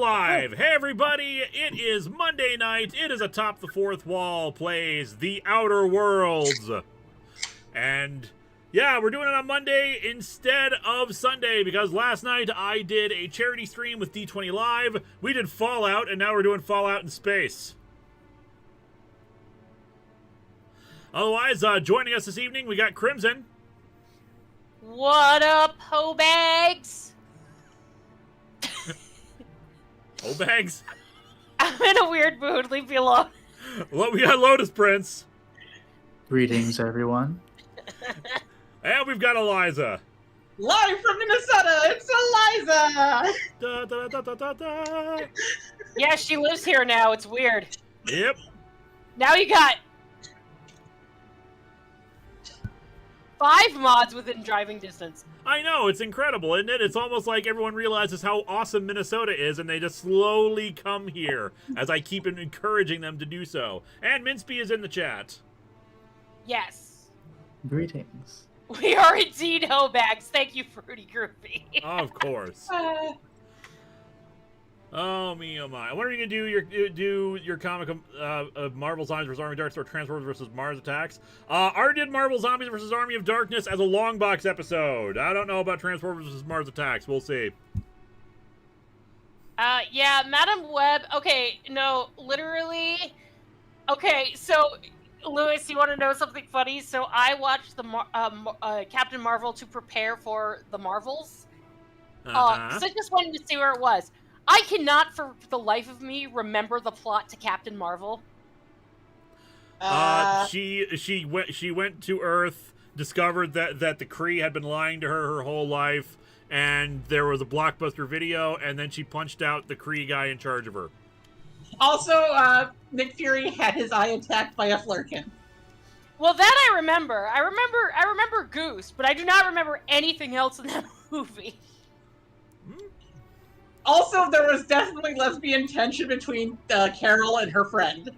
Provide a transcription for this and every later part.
live. Hey everybody, it is Monday night. It is Atop the Fourth Wall plays The Outer Worlds. And yeah, we're doing it on Monday instead of Sunday because last night I did a charity stream with D20 Live. We did Fallout and now we're doing Fallout in space. Otherwise, joining us this evening, we got Crimson. What up, hoe bags? Hoe bags? I'm in a weird mood. Leave me alone. Well, we got Lotus Prince. Greetings, everyone. And we've got Eliza. Live from Minnesota, it's Eliza! Da, da, da, da, da, da. Yeah, she lives here now. It's weird. Yep. Now you got 5 mods within driving distance. I know, it's incredible, isn't it? It's almost like everyone realizes how awesome Minnesota is, and they just slowly come here, as I keep encouraging them to do so. And Minspy is in the chat. Yes. Greetings. We are indeed hoe bags. Thank you, Fruity Groupie. Of course. Oh me, oh my! When are you gonna do your comic of Marvel Zombies vs. Army of Darkness or Transformers vs. Mars Attacks? Already did Marvel Zombies vs. Army of Darkness as a long box episode. I don't know about Transformers vs. Mars Attacks. We'll see. Yeah, Madam Web. Okay, no, literally. Okay, so Lewis, you want to know something funny? So I watched the Captain Marvel to prepare for the Marvels. So I just wanted to see where it was. I cannot, for the life of me, remember the plot to Captain Marvel. She went to Earth, discovered that the Kree had been lying to her whole life, and there was a Blockbuster video, and then she punched out the Kree guy in charge of her. Also, Nick Fury had his eye attacked by a flurkin. Well, that I remember. I remember Goose, but I do not remember anything else in that movie. Also, there was definitely lesbian tension between Carol and her friend.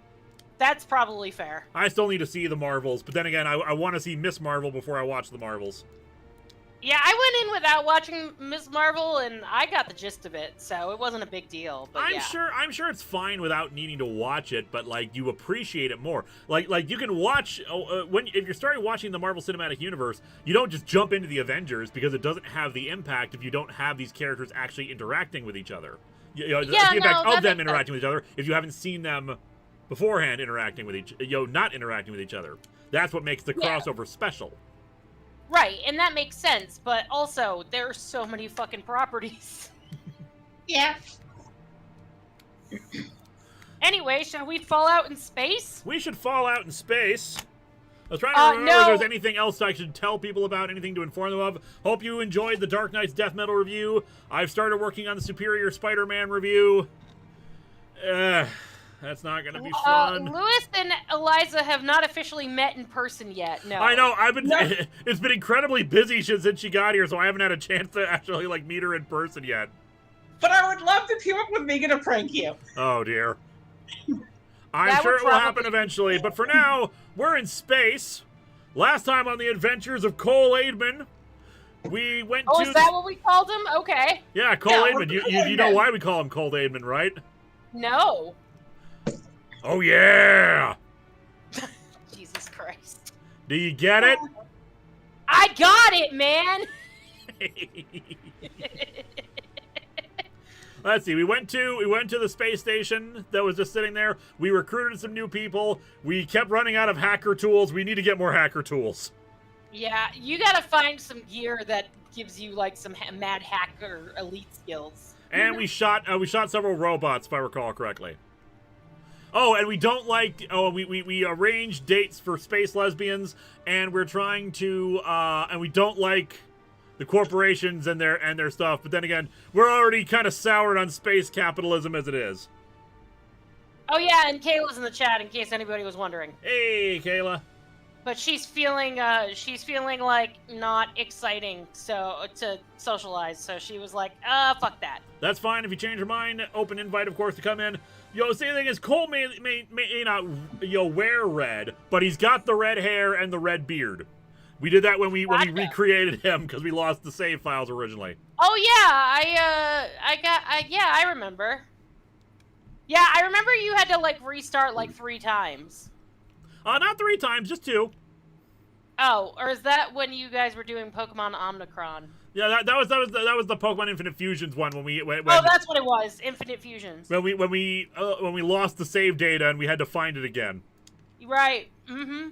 That's probably fair. I still need to see the Marvels, but then again, I want to see Miss Marvel before I watch the Marvels. Yeah, I went in without watching Ms. Marvel, and I got the gist of it, so it wasn't a big deal. But I'm sure it's fine without needing to watch it, but like you appreciate it more. Like you can watch if you're starting watching the Marvel Cinematic Universe, you don't just jump into the Avengers because it doesn't have the impact if you don't have these characters actually interacting with each other. The impact of them interacting with each other if you haven't seen them beforehand interacting with not interacting with each other. That's what makes the crossover special. Right, and that makes sense, but also, there are so many fucking properties. Yeah. Anyway, shall we fall out in space? We should fall out in space. I was trying to remember if there's anything else I should tell people about, anything to inform them of. Hope you enjoyed the Dark Knight's Death Metal review. I've started working on the Superior Spider-Man review. That's not going to be fun. Lewis and Eliza have not officially met in person yet, no. I know, it's been incredibly busy since she got here, so I haven't had a chance to actually, meet her in person yet. But I would love to team up with Megan to prank you. Oh, dear. I'm sure it will happen eventually, but for now, we're in space. Last time on the adventures of Cole Aidman, we went to... Oh, is that what we called him? Okay. Yeah, Cole Aidman. You know why we call him Cole Aidman, right? No. Oh, yeah! Jesus Christ. Do you get it? I got it, man! Let's see, we went to the space station that was just sitting there. We recruited some new people. We kept running out of hacker tools. We need to get more hacker tools. Yeah, you gotta find some gear that gives you, some mad hacker elite skills. And we shot several robots, if I recall correctly. Oh, and we don't we arranged dates for space lesbians, and we're trying to, and we don't like the corporations and their stuff, but then again, we're already kind of soured on space capitalism as it is. Oh yeah, and Kayla's in the chat in case anybody was wondering. Hey, Kayla. But she's feeling like not exciting to socialize, so she was like, fuck that. That's fine if you change your mind. Open invite, of course, to come in. The thing is, Cole may not wear red, but he's got the red hair and the red beard. We did that when we recreated him because we lost the save files originally. Oh yeah, I remember. Yeah, I remember you had to like restart like 3 times. Not 3 times, just 2. Oh, or is that when you guys were doing Pokemon Omnicron? Yeah, that was the Pokemon Infinite Fusions one when Oh, that's what it was. Infinite Fusions. when we lost the save data and we had to find it again. Right. Mm-hmm.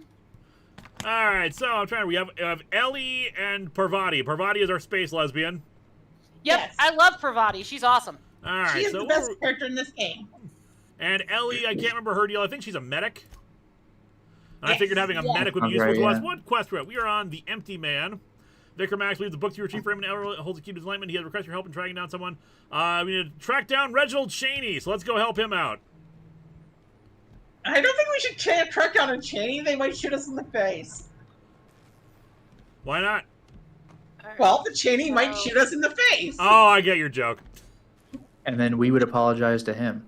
All right, so I'm trying. We have Ellie and Parvati. Parvati is our space lesbian. Yep, Yes. I love Pravati. She's awesome. All right, She is so the best character in this game. and Ellie, I can't remember her deal. I think she's a medic. And I Yes. figured having a Yeah. medic would be Sounds useful right, to us. yeah. What quest we're at? We are on the Empty Man. Vicar Max leads the book to your chief for him and holds the key to his enlightenment. He has requested your help in tracking down someone. We need to track down Reginald Cheney, so let's go help him out. I don't think we should track down a Cheney. They might shoot us in the face. Why not? Well, the Cheney might shoot us in the face. Oh, I get your joke. And then we would apologize to him.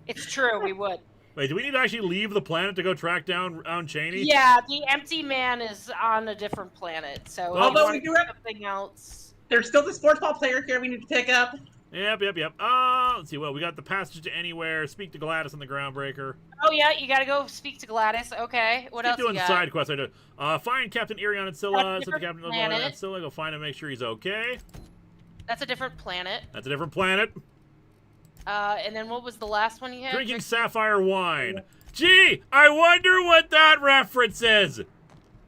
It's true, we would. Wait, do we need to actually leave the planet to go track down Cheney? Yeah, the Empty Man is on a different planet, so Well, if you although want we to do do have- something else. There's still the sports ball player here we need to pick up. Yep. Let's see. Well, we got the passage to anywhere. Speak to Gladys and the Groundbreaker. Oh yeah, you gotta go speak to Gladys. Okay, what else Keep doing you got? side quests. I do. Find Captain Irion and Scylla. That's a So the different Captain planet. and Scylla. Go find him. Make sure he's okay. That's a different planet. That's a different planet. And then what was the last one you had? Drinking sapphire wine. Gee, I wonder what that reference is.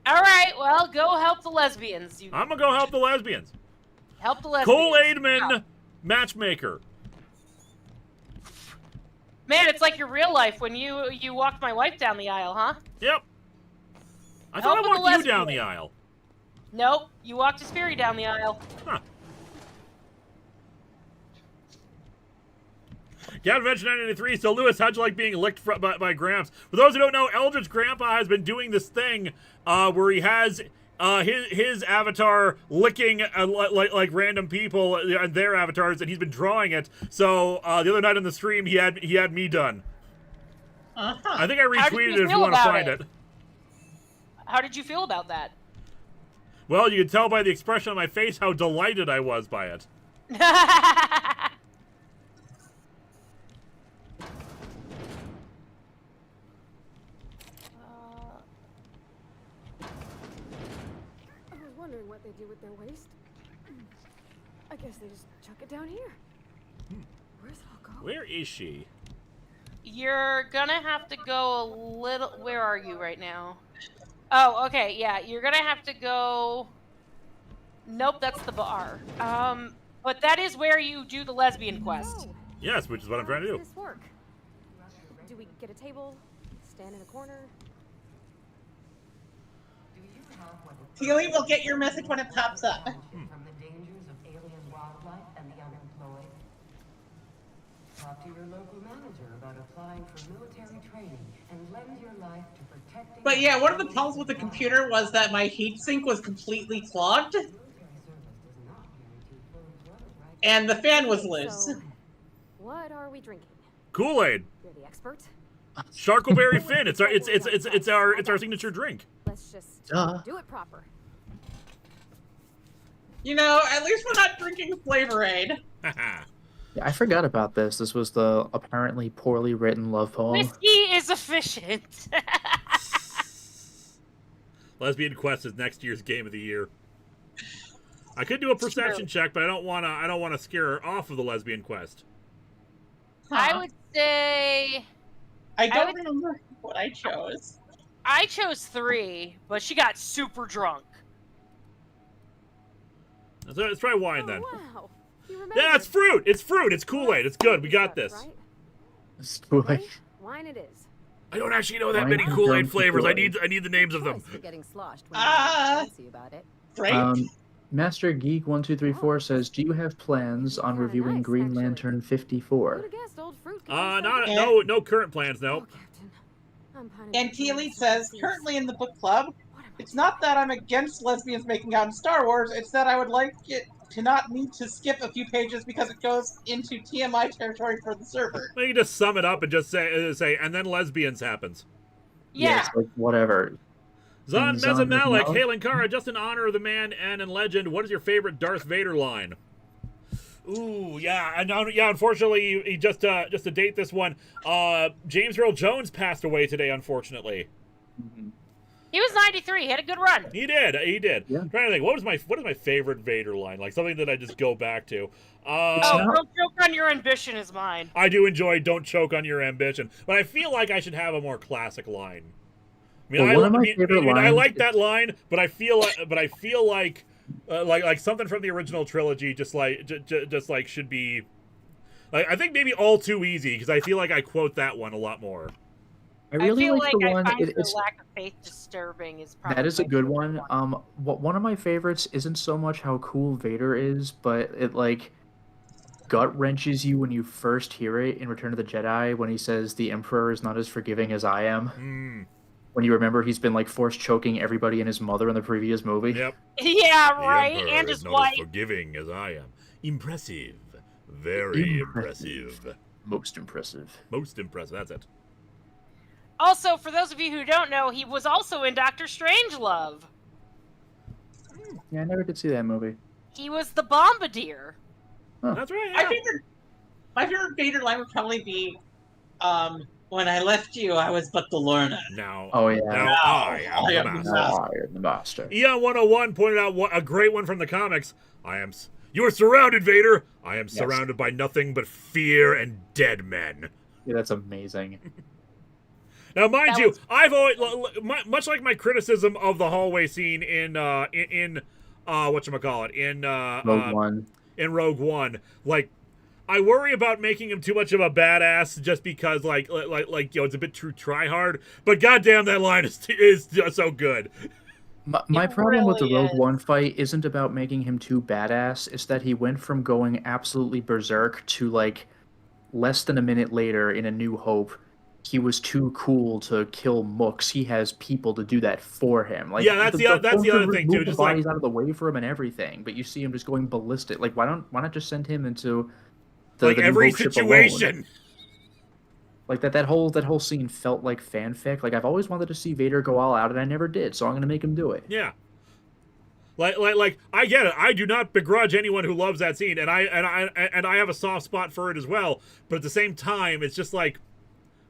All right, well, go help the lesbians. You I'm gonna go help the lesbians. help the lesbians. Cole Aidman, Matchmaker. Man, it's like your real life when you walked my wife down the aisle, huh? Yep. I thought Help I with the walked you down lesbian. the aisle. Nope, you walked Aspiri down the aisle. Huh. Gavin mentioned 993. So, Lewis, how'd you like being licked by Gramps? For those who don't know, Eldritch Grandpa has been doing this thing where he has his avatar licking like random people and their avatars, and he's been drawing it. So the other night on the stream, he had me done. Uh-huh. I think I How did you retweeted it if you feel want to about find it? it. How did you feel about that? Well, you can tell by the expression on my face how delighted I was by it. I was wondering what they do with their waste. I guess they just chuck it down here. Where's it all go? Where is she? You're gonna have to go a little. Where are you right now? Oh, okay, yeah. You're gonna have to go. Nope, that's the bar. But that is where you do the lesbian quest. Oh, Yes, which is what I'm trying to do. How does this work? Do we get a table? Stand in a corner? Teely will get your message when it pops up. From the dangers of alien wildlife and the unemployed. Talk to your local manager about applying for military training and lend your life to protecting. But yeah, one of the problems with the computer was that my heatsink was completely clogged, Military service does not guarantee full employment rights. and the fan was loose. So, what are we drinking? Kool-Aid, You're the expert. Sharkleberry Fin. It's our signature drink. Let's just Duh. do it proper. You know, at least we're not drinking Flavor Aid. Haha. Yeah, I forgot about this. This was the apparently poorly written love poem. Whiskey is efficient. Lesbian Quest is next year's game of the year. I could do a perception check, but I don't wanna scare her off of the Lesbian Quest. I would say I don't would- remember what I chose. I chose 3, but she got super drunk. Let's try wine then. Oh, wow. You remember. Yeah, it's fruit. It's fruit. It's Kool-Aid. It's good. We got this. Right? It's Kool-Aid. Ready? Wine it is. I don't actually know that Wine many and Kool-Aid rum flavors. I Kool-Aid. need the names of them. Choice for getting sloshed when Ah. you're fancy about it. Great. Master Geek 1234 says, "Do you have plans on Kinda reviewing nice, Green actually. Lantern 54?" Who'd have guessed old fruit could be so Not good? no current plans. Oh, No. Captain. I'm pining And for Teely some says, peace. currently in the book club, What am I it's not that I'm against lesbians making out in Star Wars, it's that I would like it to not need to skip a few pages because it goes into TMI territory for the server. We can just sum it up and just say, and then lesbians happens. Yeah. it's like whatever. Zon And Zon Mezamalik, Mezamalik? hey Linkara, just in honor of the man and in legend, what is your favorite Darth Vader line? Ooh, yeah, and yeah. Unfortunately, he just to date this one, James Earl Jones passed away today. Unfortunately, He was 93. He had a good run. he did. He did. Yeah. I'm trying to think, what is my favorite Vader line? Like something that I just go back to. Oh, not- don't joke on your ambition is mine. I do enjoy "Don't choke on your ambition," but I feel like I should have a more classic line. I mean, Well, one of my favorite I lines like that line, but I feel like something from the original trilogy, just like should be. Like, I think maybe "All Too Easy" because I feel like I quote that one a lot more. I really feel like like the I one. find It's the lack of faith disturbing is probably that is a my good favorite one. One of my favorites isn't so much how cool Vader is, but it like gut wrenches you when you first hear it in Return of the Jedi when he says the Emperor is not as forgiving as I am. When you remember he's been like force choking everybody and his mother in the previous movie. Yep. Yeah, The right. Emperor And is his not wife. as forgiving as I am. Impressive. Very impressive. Most impressive. Most impressive. That's it. Also, for those of you who don't know, he was also in Doctor Strangelove. Yeah, I never did see that movie. He was the Bombardier. That's right. My Yeah. favorite Vader line would probably be, when I left you, I was but the learner. Now, Oh, yeah. now I am I the am the master. Now I am the master. Eon 101 pointed out a great one from the comics. You are surrounded, Vader. I am Yes. surrounded by nothing but fear and dead men. Yeah, that's amazing. Now, mind That you, was- I've always, much like my criticism of the hallway scene in whatchamacallit, Rogue One. in Rogue One, like, I worry about making him too much of a badass just because, like it's a bit too try hard. But goddamn, that line is so good. My It problem with the really Rogue is. One fight isn't about making him too badass. It's that he went from going absolutely berserk to like less than a minute later in A New Hope, he was too cool to kill mooks. He has people to do that for him. Like, Yeah, that's the other Stormtroopers thing, move too, the just, like- bodies out of the way for him and everything, but you see him just going ballistic. Like, why not just send him into the New Every Hope ship situation. alone? Like that whole scene felt like fanfic. Like I've always wanted to see Vader go all out, and I never did. So I'm gonna make him do it. Yeah. Like I get it. I do not begrudge anyone who loves that scene, and I have a soft spot for it as well. But at the same time, it's just like,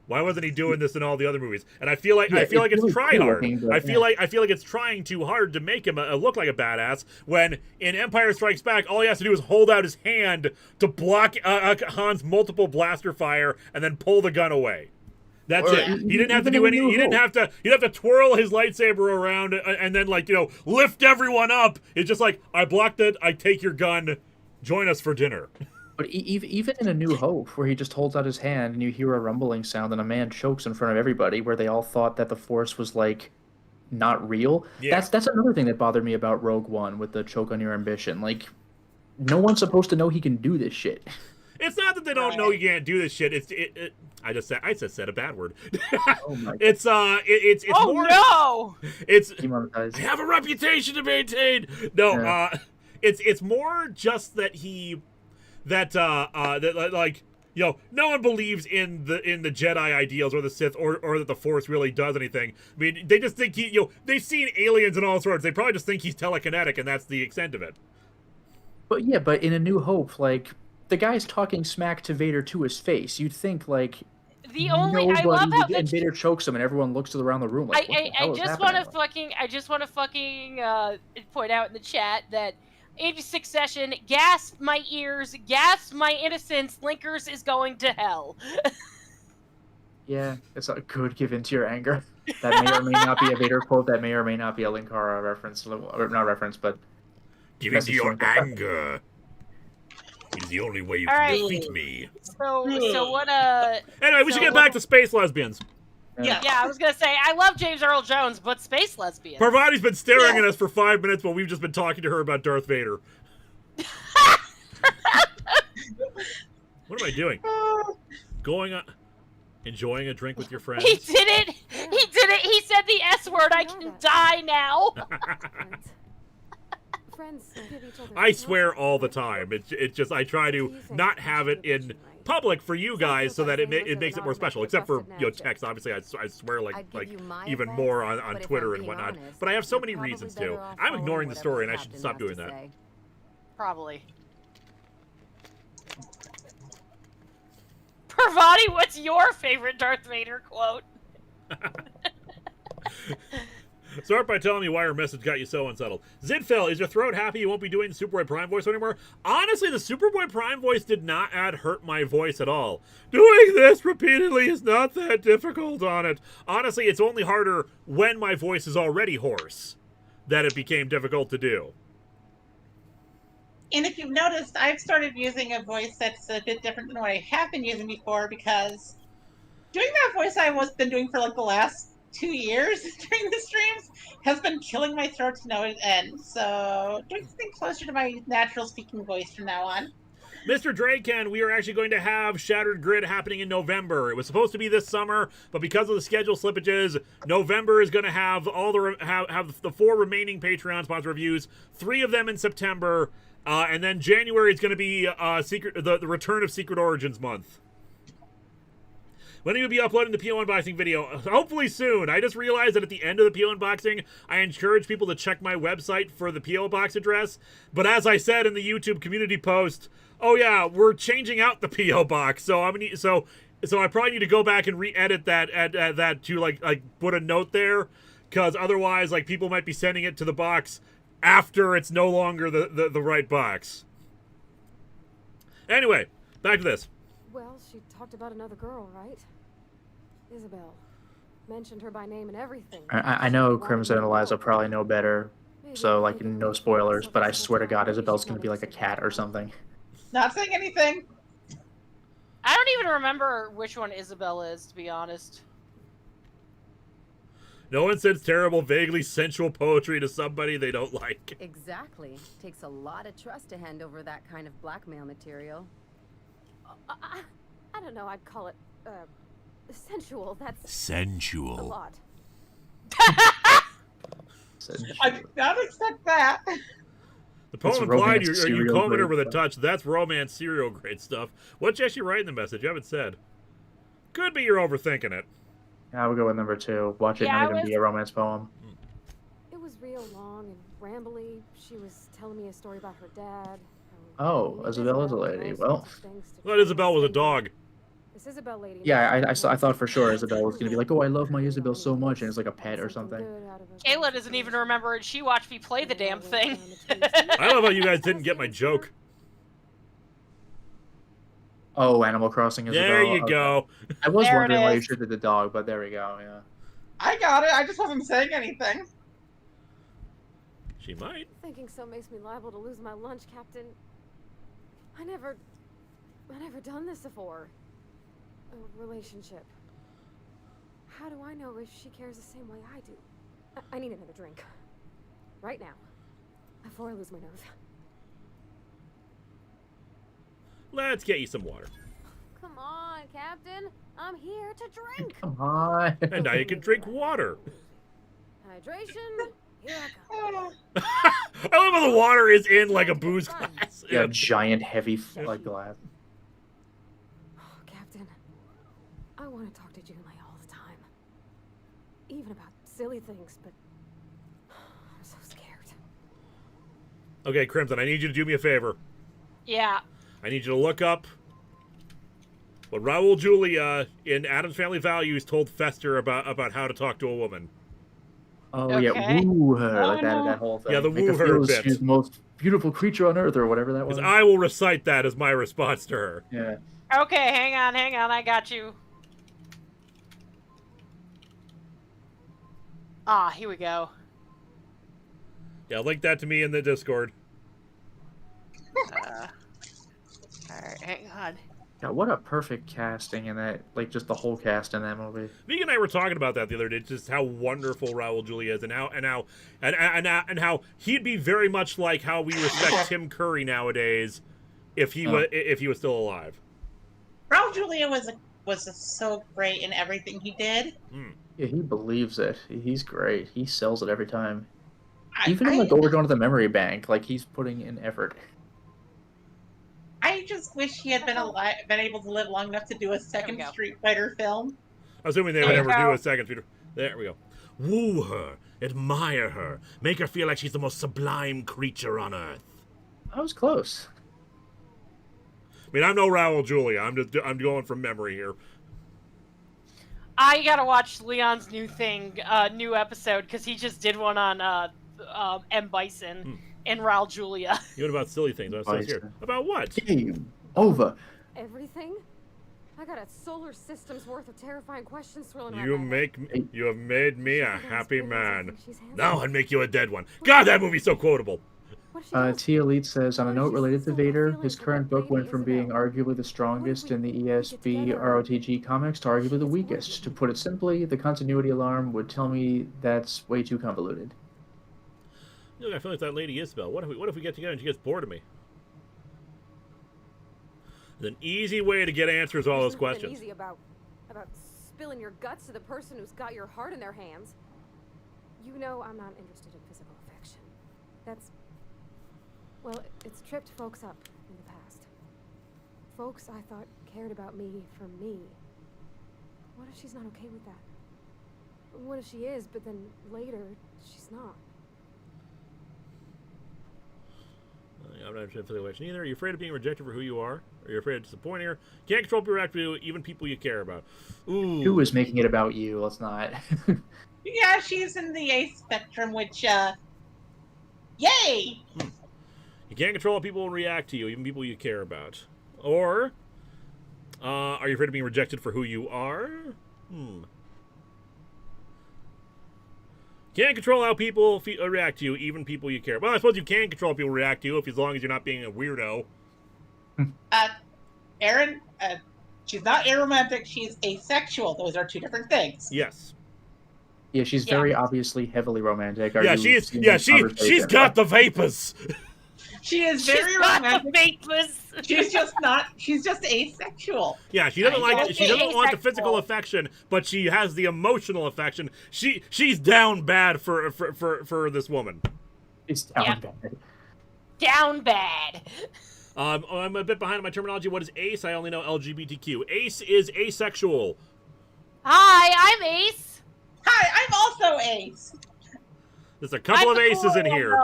why wasn't he doing this in all the other movies? And I feel like Yeah, it's really try cool hard. looking, but, I feel like it's trying too hard to make him look like a badass. When in Empire Strikes Back, all he has to do is hold out his hand to block Han's multiple blaster fire and then pull the gun away. That's Or it. He didn't have to even do in any. New He didn't Hope. have to twirl his lightsaber around and then lift everyone up. It's just like, I blocked it. I take your gun. Join us for dinner. But even in A New Hope, where he just holds out his hand and you hear a rumbling sound and a man chokes in front of everybody, where they all thought that the Force was like not real. Yeah. That's another thing that bothered me about Rogue One with the choke on your ambition. Like, no one's supposed to know he can do this shit. It's not that they don't know you can't do this shit. I just said a bad word. Oh my god. It's Oh more. no! It's Demonetized. I have a reputation to maintain. No, Yeah. it's more just that no one believes in the Jedi ideals or the Sith or that the Force really does anything. I mean, they just think they've seen aliens and all sorts. They probably just think he's telekinetic, and that's the extent of it. But in A New Hope, like, the guy's talking smack to Vader to his face. You'd think, like, I love how and Vader chokes him and everyone looks around the room like, what the hell is happening? I just want to fucking point out in the chat that 86 session, gasp my ears, gasp my innocence, Linkers is going to hell. Yeah, it's a good give into your anger. That may or may not be a Vader quote. That may or may not be a Linkara reference. Or not reference, but Give into your Message from- anger. It's the only way you All can right. defeat me. So what Anyway, we should get back to space lesbians. Yeah. yeah, I was gonna say I love James Earl Jones, but space lesbian. Parvati's been staring at us for 5 minutes while we've just been talking to her about Darth Vader. What am I doing? Going on, enjoying a drink with your friends. He did it! He did it! He said the S word. I can die now. Friends give each other I swear all the time. It's just I try to not have it in public for you guys so that it makes it more special. Except for text. Obviously, I swear like even more on Twitter and whatnot. But I have so many reasons to. I'm ignoring the story, and I should stop doing that. Probably. Parvati, what's your favorite Darth Vader quote? Start by telling me why her message got you so unsettled. Zidfell, is your throat happy you won't be doing the Superboy Prime voice anymore? Honestly, the Superboy Prime voice did not hurt my voice at all. Doing this repeatedly is not that difficult on it. Honestly, it's only harder when my voice is already hoarse that it became difficult to do. And if you've noticed, I've started using a voice that's a bit different than what I have been using before, because doing that voice I was been doing for like the last 2 years during the streams has been killing my throat to no end. So doing something closer to my natural speaking voice from now on. Mr. Draken, we are actually going to have Shattered Grid happening in November. It was supposed to be this summer, but because of the schedule slippages, November is going to have all have the 4 remaining Patreon sponsor reviews, 3 of them in September, and then January is going to be the return of Secret Origins month. When will you be uploading the PO unboxing video? Hopefully soon. I just realized that at the end of the PO unboxing, I encourage people to check my website for the PO box address. But as I said in the YouTube community post, oh yeah, we're changing out the PO box. So I probably need to go back and re-edit that to like put a note there, because otherwise like people might be sending it to the box after it's no longer the right box. Anyway, back to this. Well, she talked about another girl, right? Isabel. Mentioned her by name and everything. I know Crimson and Eliza probably know better, so like no spoilers, but I swear to God, Isabel's gonna be like a cat or something. Not saying anything. I don't even remember which one Isabel is, to be honest. No one sends terrible, vaguely sensual poetry to somebody they don't like. Exactly. Takes a lot of trust to hand over that kind of blackmail material. I don't know, I'd call it, sensual. That's a Sensual. lot. I did not expect that. The poem It's implied romance you serial combing her grade with a stuff. touch. That's romance serial grade stuff. What'd you actually write in the message? You haven't said. Could be you're overthinking it. I would go with number 2. Watch it Yeah, not I even be a romance poem. It was real long and rambly. She was telling me a story about her dad. Oh, Isabel is a lady. Well, I thought Isabel was a dog. This Isabel lady. yeah, I thought for sure Isabel was gonna be like, oh, I love my Isabel so much, and it's like a pet or something. Kayla doesn't even remember it. She watched me play the damn thing. I love how you guys didn't get my joke. Oh, Animal Crossing Isabel. There you Okay. go. I was There it wondering why you is. should do the dog, but there we go. Yeah. I got it. I just wasn't saying anything. She might. Thinking so makes me liable to lose my lunch, Captain. I never done this before. A relationship. How do I know if she cares the same way I do? I need another drink. Right now. Before I lose my nerve. Let's get you some water. Come on, Captain. I'm here to drink. Come on. And now you can drink water. Hydration. Here I come. I love how the water is in like a booze glass. Yeah, a giant, heavy like glass. Oh, Captain. I want to talk to Junlei all the time. Even about silly things, but I'm so scared. Okay, Crimson, I need you to do me a favor. Yeah. I need you to look up what Raul Julia in Addams Family Values told Fester about how to talk to a woman. Oh yeah, Okay. woo her, Oh, like no. that whole thing. Yeah, the Make woo her feel bit. She's the most beautiful creature on earth, or whatever that was. Because I will recite that as my response to her. Yeah. Okay, hang on, I got you. Ah, here we go. Yeah, link that to me in the Discord. Alright, hang on. Yeah, what a perfect casting in that, like just the whole cast in that movie. Megan and I were talking about that the other day, just how wonderful Raul Julia is, and how he'd be very much like how we respect Tim Curry nowadays, if he was still alive. Raul Julia was so great in everything he did. Yeah, he believes it. He's great. He sells it every time. I- Even in I- like Overdrawn to the Memory Bank, like he's putting in effort. I just wish he had been able to live long enough to do a second go. Street Fighter film. Assuming they There would you ever go. do a second Peter. There we go. Woo her, admire her, make her feel like she's the most sublime creature on earth. I was close. mean, I'm no Raul Julia. I'm going from memory here. I gotta watch Leon's new episode, because he just did one on M. Bison and Raul Julia. You went about silly things. I was so Bison. scared. About what? Game over. Everything? I got a solar system's worth of terrifying questions swirling around You my head. you have made me a She's happy big, man. she's handsome. Now I'd make you a dead one. God, that movie's so quotable. What if she does? T Elite says, on a What if note she's related to still got Vader, feelings his for current that book lady went from being Isabel? arguably the strongest in the we ESB get together? ROTG comics to arguably the weakest. To put it simply, the continuity alarm would tell me that's way too convoluted. Look, I feel like that lady Isabel. What if we get together and she gets bored of me? There's an easy way to get answers to all those There's nothing questions. easy about spilling your guts to the person who's got your heart in their hands. You know I'm not interested in physical affection. Well, it's tripped folks up in the past. Folks I thought cared about me for me. What if she's not okay with that? What if she is, but then later she's not? I'm not interested in physical affection either. Are you afraid of being rejected for who you are? Are you afraid of disappointing her? Can't control people react to even people you care about. Ooh. Who is making it about you? Let's not. Yeah, she's in the A spectrum, which, yay! You can't control how people will react to you, even people you care about. Or, are you afraid of being rejected for who you are? Can't control how people react to you, even people you care about. Well, I suppose you can control how people react to you, as long as you're not being a weirdo. Erin, she's not aromantic, she's asexual. Those are two different things. Yes. Yeah, she's very obviously heavily romantic. Are Yeah, you she's seeing she's got the vapors. She is very She's got romantic. the vapors. She's just asexual. Yeah, she doesn't Yeah, she doesn't want the asexual. physical affection, but she has the emotional affection. She's down bad for this woman. It's down Yep. bad. Down bad. I'm a bit behind on my terminology. What is ace? I only know LGBTQ. Ace is asexual. Hi, I'm Ace. Hi, I'm also ace. There's a couple of aces in here.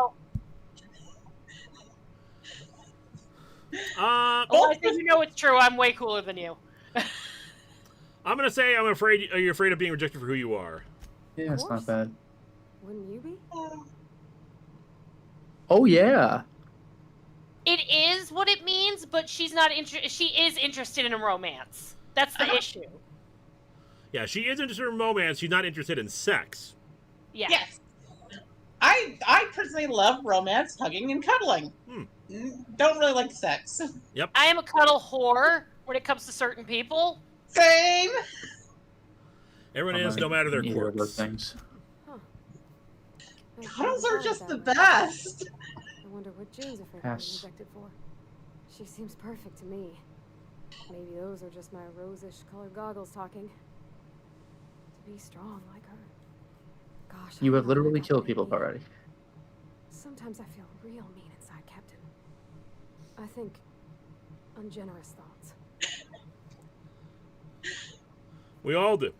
Well, I think you know it's true. I'm way cooler than you. I'm gonna say I'm afraid. Are you afraid of being rejected for who you are? Yeah, it's not bad. Wouldn't you be? Oh yeah. It is what it means, but she's not she is interested in a romance. That's the issue. Yeah, she is interested in romance. She's not interested in sex. Yeah. Yes. I personally love romance, hugging, and cuddling. Don't really like sex. Yep. I am a cuddle whore when it comes to certain people. Same. Everyone I'm is, not no matter their either of those quirks. things. I Cuddles never are thought just of the that way. best. I wonder what Jane's afraid of Pass. being rejected for. She seems perfect to me. Maybe those are just my rosish colored goggles talking. To be strong like her. Gosh. You I have don't know literally what killed that people would be. already. Sometimes I feel real mean inside, Captain. I think ungenerous thoughts. We all do.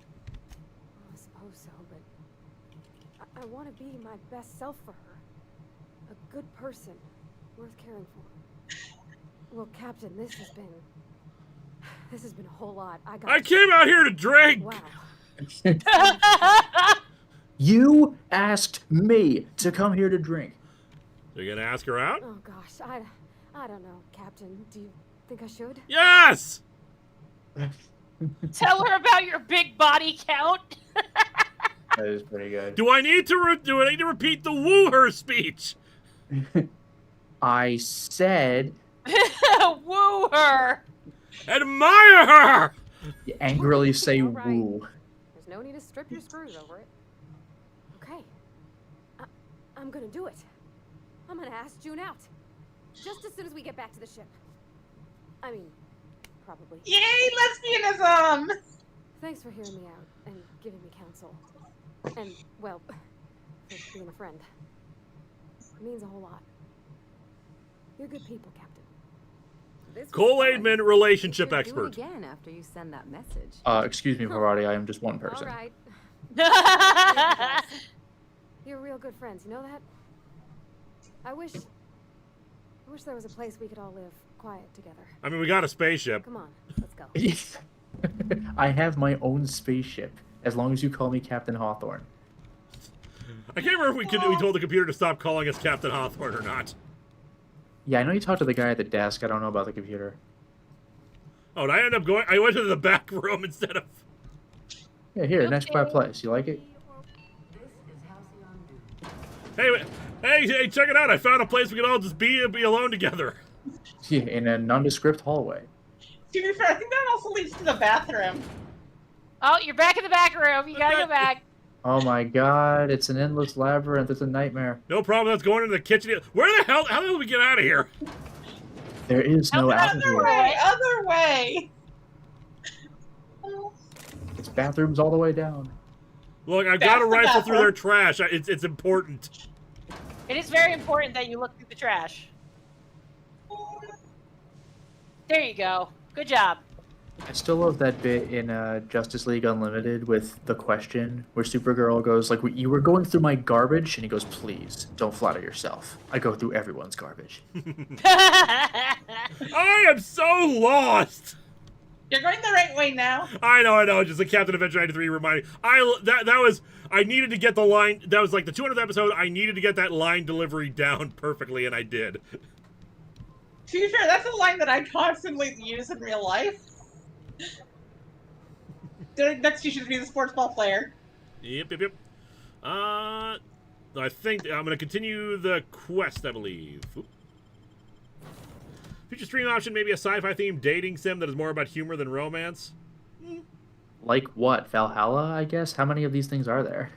I suppose so, but I want to be my best self for her. A good person, worth caring for. Well, Captain, this has been a whole lot. I came out here to drink. Wow. You asked me to come here to drink. Are you gonna ask her out? Oh gosh, I don't know, Captain. Do you think I should? Yes. Tell her about your big body count. That is pretty good. Do I need to repeat the woo her speech? I said Woo her. Admire her. you angrily say All right. woo. There's no need to strip your screws over it. Okay. I'm gonna do it. I'm gonna ask June out. Just as soon as we get back to the ship. I mean, probably. Yay, lesbianism! Thanks for hearing me out and giving me counsel. And, well, for being a friend. It means a whole lot. You're good people, Captain. This was Cole fun. Aidman, relationship Should expert. Do it again after you send that message. Excuse me, Parvati, I am just one person. All right. You're real good friends, you know that? I wish there was a place we could all live quiet together. I mean, we got a spaceship. Come on, let's go. I have my own spaceship, as long as you call me Captain Hawthorne. I can't remember if we told the computer to stop calling us Captain Hawthorne or not. Yeah, I know you talked to the guy at the desk. I don't know about the computer. Oh, and I ended up going... I went to the back room instead of... Yeah, here, nice quiet place. You like it? Hey, check it out. I found a place we can all just be alone together. Yeah, in a nondescript hallway. To be fair, I think that also leads to the bathroom. Oh, you're back in the back room. You gotta go back. Oh my god, it's an endless labyrinth. It's a nightmare. No problem. That's going into the kitchen. Where the hell? How the hell do we get out of here? There is no out Other here. way, other way. It's bathrooms all the way down. Look, I've That's got to the rifle through bathroom. their trash. It's important. It is very important that you look through the trash. There you go. Good job. I still love that bit in Justice League Unlimited with the question where Supergirl goes like, "You were going through my garbage," and he goes, "Please, don't flatter yourself. I go through everyone's garbage." I am so lost. You're going the right way now. I know. Just like Captain Adventure 93 reminded me. I needed to get the line. That was like the 200th episode. I needed to get that line delivery down perfectly, and I did. To be fair, that's a line that I constantly use in real life. Next, you should be the sports ball player. Yep. I think I'm going to continue the quest, I believe. Oop. Future stream option, maybe a sci-fi themed dating sim that is more about humor than romance. Like what? Valhalla, I guess? How many of these things are there?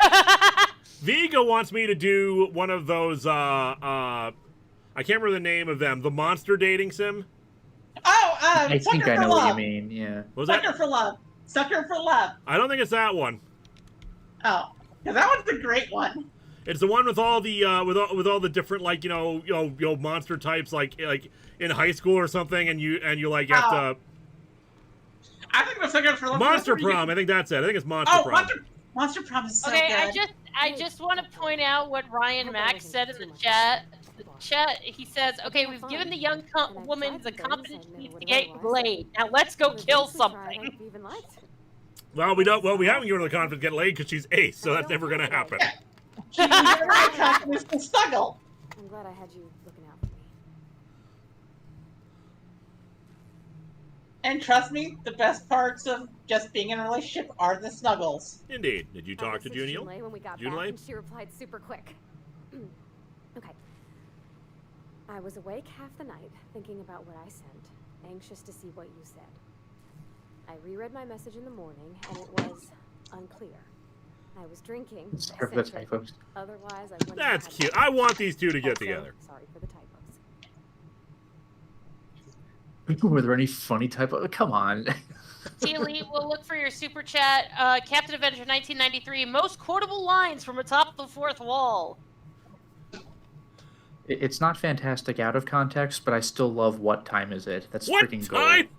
Viga wants me to do one of those, I can't remember the name of them. The monster dating sim? Oh, I Sucker think I for know Love. what you mean, yeah. What was Sucker that? for Love. Sucker for Love. I don't think it's that one. Oh, because that one's a great one. It's the one with all the with all the different like you know monster types like in high school or something, and you like have to I think the Sucker for Love. Monster Prom. I think that's it. I think it's Monster Prom. Monster Prom is so Okay, good. I just want to point out what Ryan Mack said in the chat. He says, "Okay, we've given the young woman the competency to get laid. Now let's go kill something." Well, we don't. Well, we haven't given her the confidence to get laid because she's ace, so that's never gonna happen. She's the confidence to snuggle. I'm glad I had you looking out for me. And trust me, the best parts of just being in a relationship are the snuggles. Indeed. Did you talk to Juniel? When we got Junlei? back, and she replied super quick. Okay. I was awake half the night, thinking about what I sent, anxious to see what you said. I reread my message in the morning, and it was unclear. I was drinking. I Sorry for the sent it. typos. Otherwise, I wouldn't That's have had cute. it. I want these two to get Also, together. Sorry for the typos. Were there any funny typos? Come on. T. Lee, we'll look for your super chat. Captain Adventure 1993, most quotable lines from atop the fourth wall. It's not fantastic out of context, but I still love What Time Is It? That's What freaking time? gold.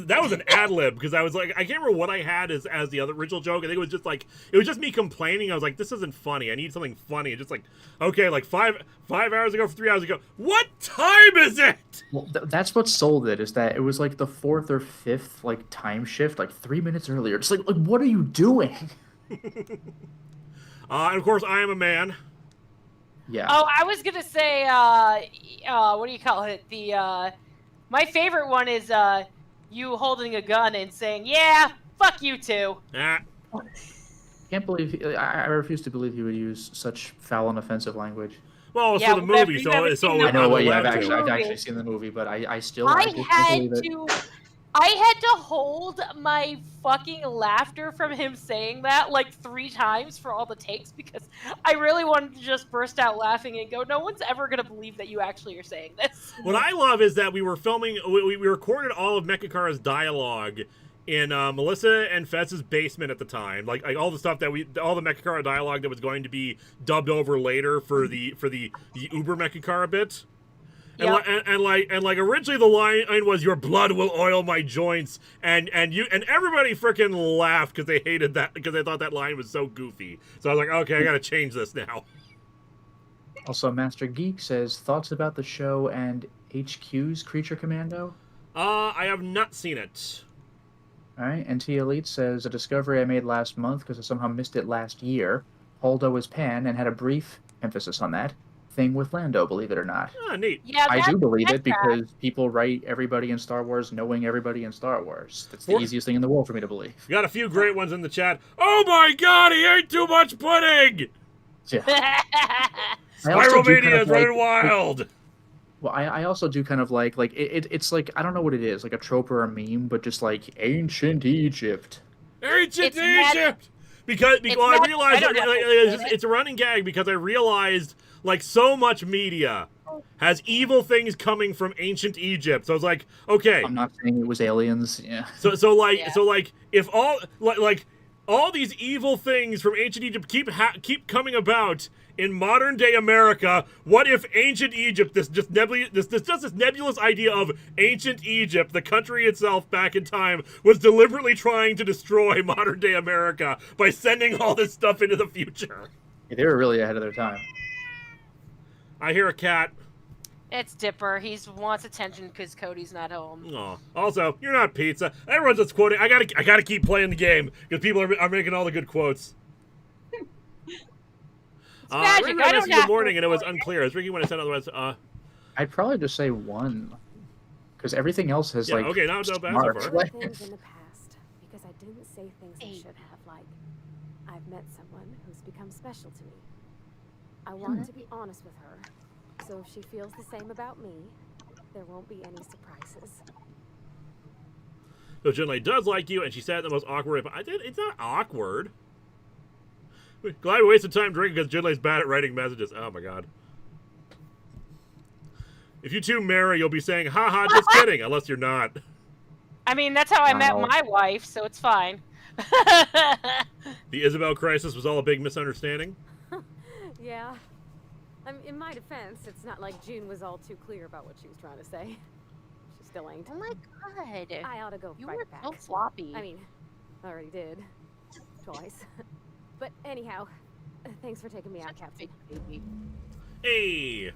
That was an ad lib because I was like, I can't remember what I had as the other original joke. I think it was just me complaining. I was like, this isn't funny. I need something funny. And just like, okay, like 5 hours ago, 3 hours ago. What time is it? Well, that's what sold it, is that it was like the 4th or 5th like time shift, like 3 minutes earlier. Just like what are you doing? And of course, I am a man. Yeah. Oh, I was gonna say, what do you call it? My favorite one is you holding a gun and saying, "Yeah, fuck you too." Ah, Can't believe I refuse to believe he would use such foul and offensive language. well, it's Yeah, for the well, movie, you've never so seen the I know what. Yeah, allowed to. I've movie. actually seen the movie, but I still I just can't had believe it. I had to hold my fucking laughter from him saying that like 3 times for all the takes because I really wanted to just burst out laughing and go, no one's ever going to believe that you actually are saying this. What I love is that we were filming. We recorded all of Mechakara's dialogue in Melissa and Fez's basement at the time, like all the stuff that all the Mechakara dialogue that was going to be dubbed over later for the Uber Mechakara bit. And, Yep. and like originally the line was "Your blood will oil my joints," and everybody freaking laughed because they hated that because they thought that line was so goofy. So I was like, okay, I gotta change this now. Also, Master Geek says thoughts about the show and HQ's Creature Commando? I have not seen it. All right, NT Elite says, a discovery I made last month because I somehow missed it last year. Holdo is Pan and had a brief emphasis on that thing with Lando, believe it or not. Ah, neat. Yeah, I do believe that's it because people write everybody in Star Wars knowing everybody in Star Wars. That's the easiest thing in the world for me to believe. We got a few great ones in the chat. Oh my god, he ate too much pudding! Yeah. Spiromania is running wild! Well, I also do kind of like it's like, I don't know what it is, like a trope or a meme, but just like ancient Egypt. Ancient It's mad- Egypt! Because It's well, I mad- realized I don't know. it's a running gag because I realized like so much media has evil things coming from ancient Egypt. So I was like, okay. I'm not saying it was aliens. Yeah. So Yeah. if all like all these evil things from ancient Egypt keep coming about in modern day America, what if ancient Egypt, this nebulous idea of ancient Egypt, the country itself back in time, was deliberately trying to destroy modern day America by sending all this stuff into the future? Yeah, they were really ahead of their time. I hear a cat. It's Dipper. He wants attention because Cody's not home. Aw. Also, you're not pizza. Everyone's just quoting. I gotta keep playing the game because people are making all the good quotes. magic. I I read don't good have morning, to and it was quote it. unclear. As Ricky when I said otherwise. I'd probably just say one, because everything else has Yeah, like okay, now don't pass smarts. it for. There were things in the past because I didn't say things I Hey. should have. Like, I've met someone who's become special to me. I want to be honest with her, so if she feels the same about me, there won't be any surprises. So Jinlei does like you, and she said it the most awkward way. But it's not awkward. Glad we wasted time drinking because Jinlei's bad at writing messages. Oh my god. If you two marry, you'll be saying, haha, just kidding, unless you're not. I mean, that's how I met Wow. my wife, so it's fine. The Isabel crisis was all a big misunderstanding. Yeah. In my defense, it's not like June was all too clear about what she was trying to say. She still ain't. Oh my god. I ought to go You fight were back. so floppy. I mean, I already did. Twice. But anyhow, thanks for taking me out, Such a Captain. big baby. Hey.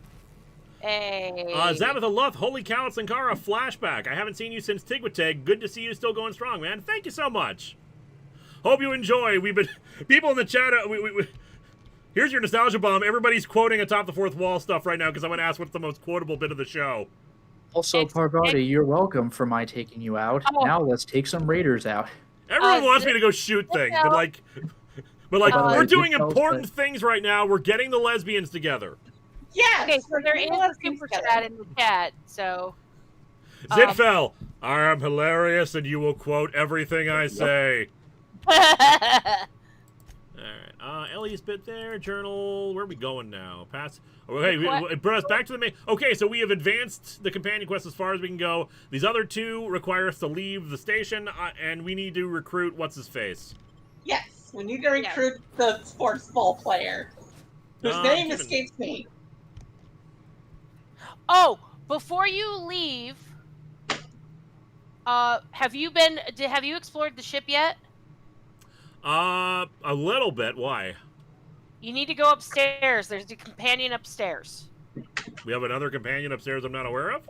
Hey. Zabitha Luth, holy cow, it's Linkara, flashback. I haven't seen you since Tigwateg. Good to see you still going strong, man. Thank you so much. Hope you enjoy. We've been people in the chat. Here's your nostalgia bomb. Everybody's quoting atop the fourth wall stuff right now because I'm going to ask what's the most quotable bit of the show. Also, Parvati, you're welcome for my taking you out. Oh. Now let's take some raiders out. Everyone wants me to go shoot things, but like, By the way, we're doing did tell us important that- things right now. We're getting the lesbians together. Yes. Okay, so we're there doing is a lesbians super together. chat in the chat, so. Zitfell, I am hilarious, and you will quote everything I say. All right. Ellie's bit there. Journal. Where are we going now? Pass. Okay, it brought us back to the main. Okay, so we have advanced the companion quest as far as we can go. These other two require us to leave the station, and we need to recruit what's his face. Yes, we need to recruit the sports ball player, whose name Keep it- escapes me. Oh, before you leave, have you explored the ship yet? A little bit. Why? You need to go upstairs. There's a companion upstairs. We have another companion upstairs I'm not aware of?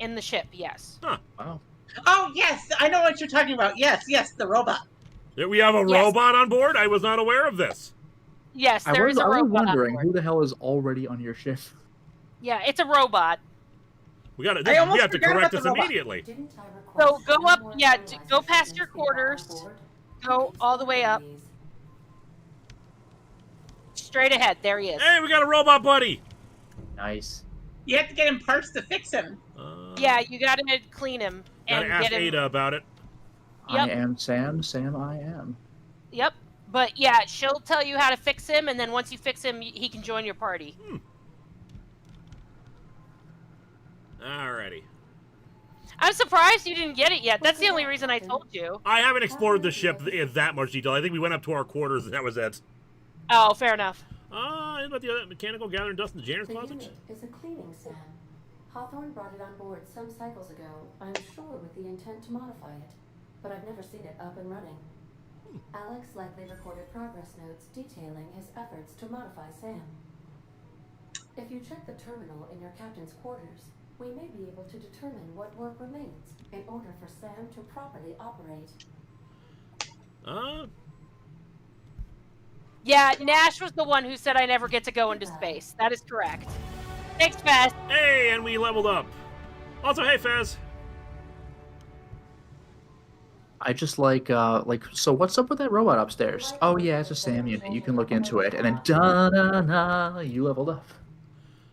In the ship, yes. Huh. Wow. Oh, yes, I know what you're talking about. Yes, the robot. We have a Yes. robot on board? I was not aware of this. Yes, I there was is a robot. on wondering board. who the hell is already on your ship. Yeah, it's a robot. We got I to. almost We have to forgot correct about this the robot. immediately. Didn't I So request go up, more yeah, fertilizer go past shipments your be brought on quarters. board? Go all the way up. Straight ahead. There he is. Hey, we got a robot buddy. Nice. You have to get him parts to fix him. Yeah, you gotta clean him Gotta and ask get him. Ada about it. I Yep. am Sam. Sam, I am. Yep. But yeah, she'll tell you how to fix him, and then once you fix him, he can join your party. Alrighty. I'm surprised you didn't get it yet. That's the only reason I told you. I haven't explored the ship in that much detail. I think we went up to our quarters and that was it. Oh, fair enough. About the other mechanical gathering dust in the janitor's The closet? unit is a cleaning Sam. Hawthorne brought it on board some cycles ago, I'm sure with the intent to modify it, but I've never seen it up and running. Alex likely recorded progress notes detailing his efforts to modify Sam. If you check the terminal in your captain's quarters, we may be able to determine what work remains in order for Sam to properly operate. Yeah, Nash was the one who said I never get to go into space. That is correct. Thanks, Fez. Hey, and we leveled up. Also, hey, Fez. I just so what's up with that robot upstairs? Oh yeah, it's a Sam unit. You can look into it, and then da-na-na, you leveled up.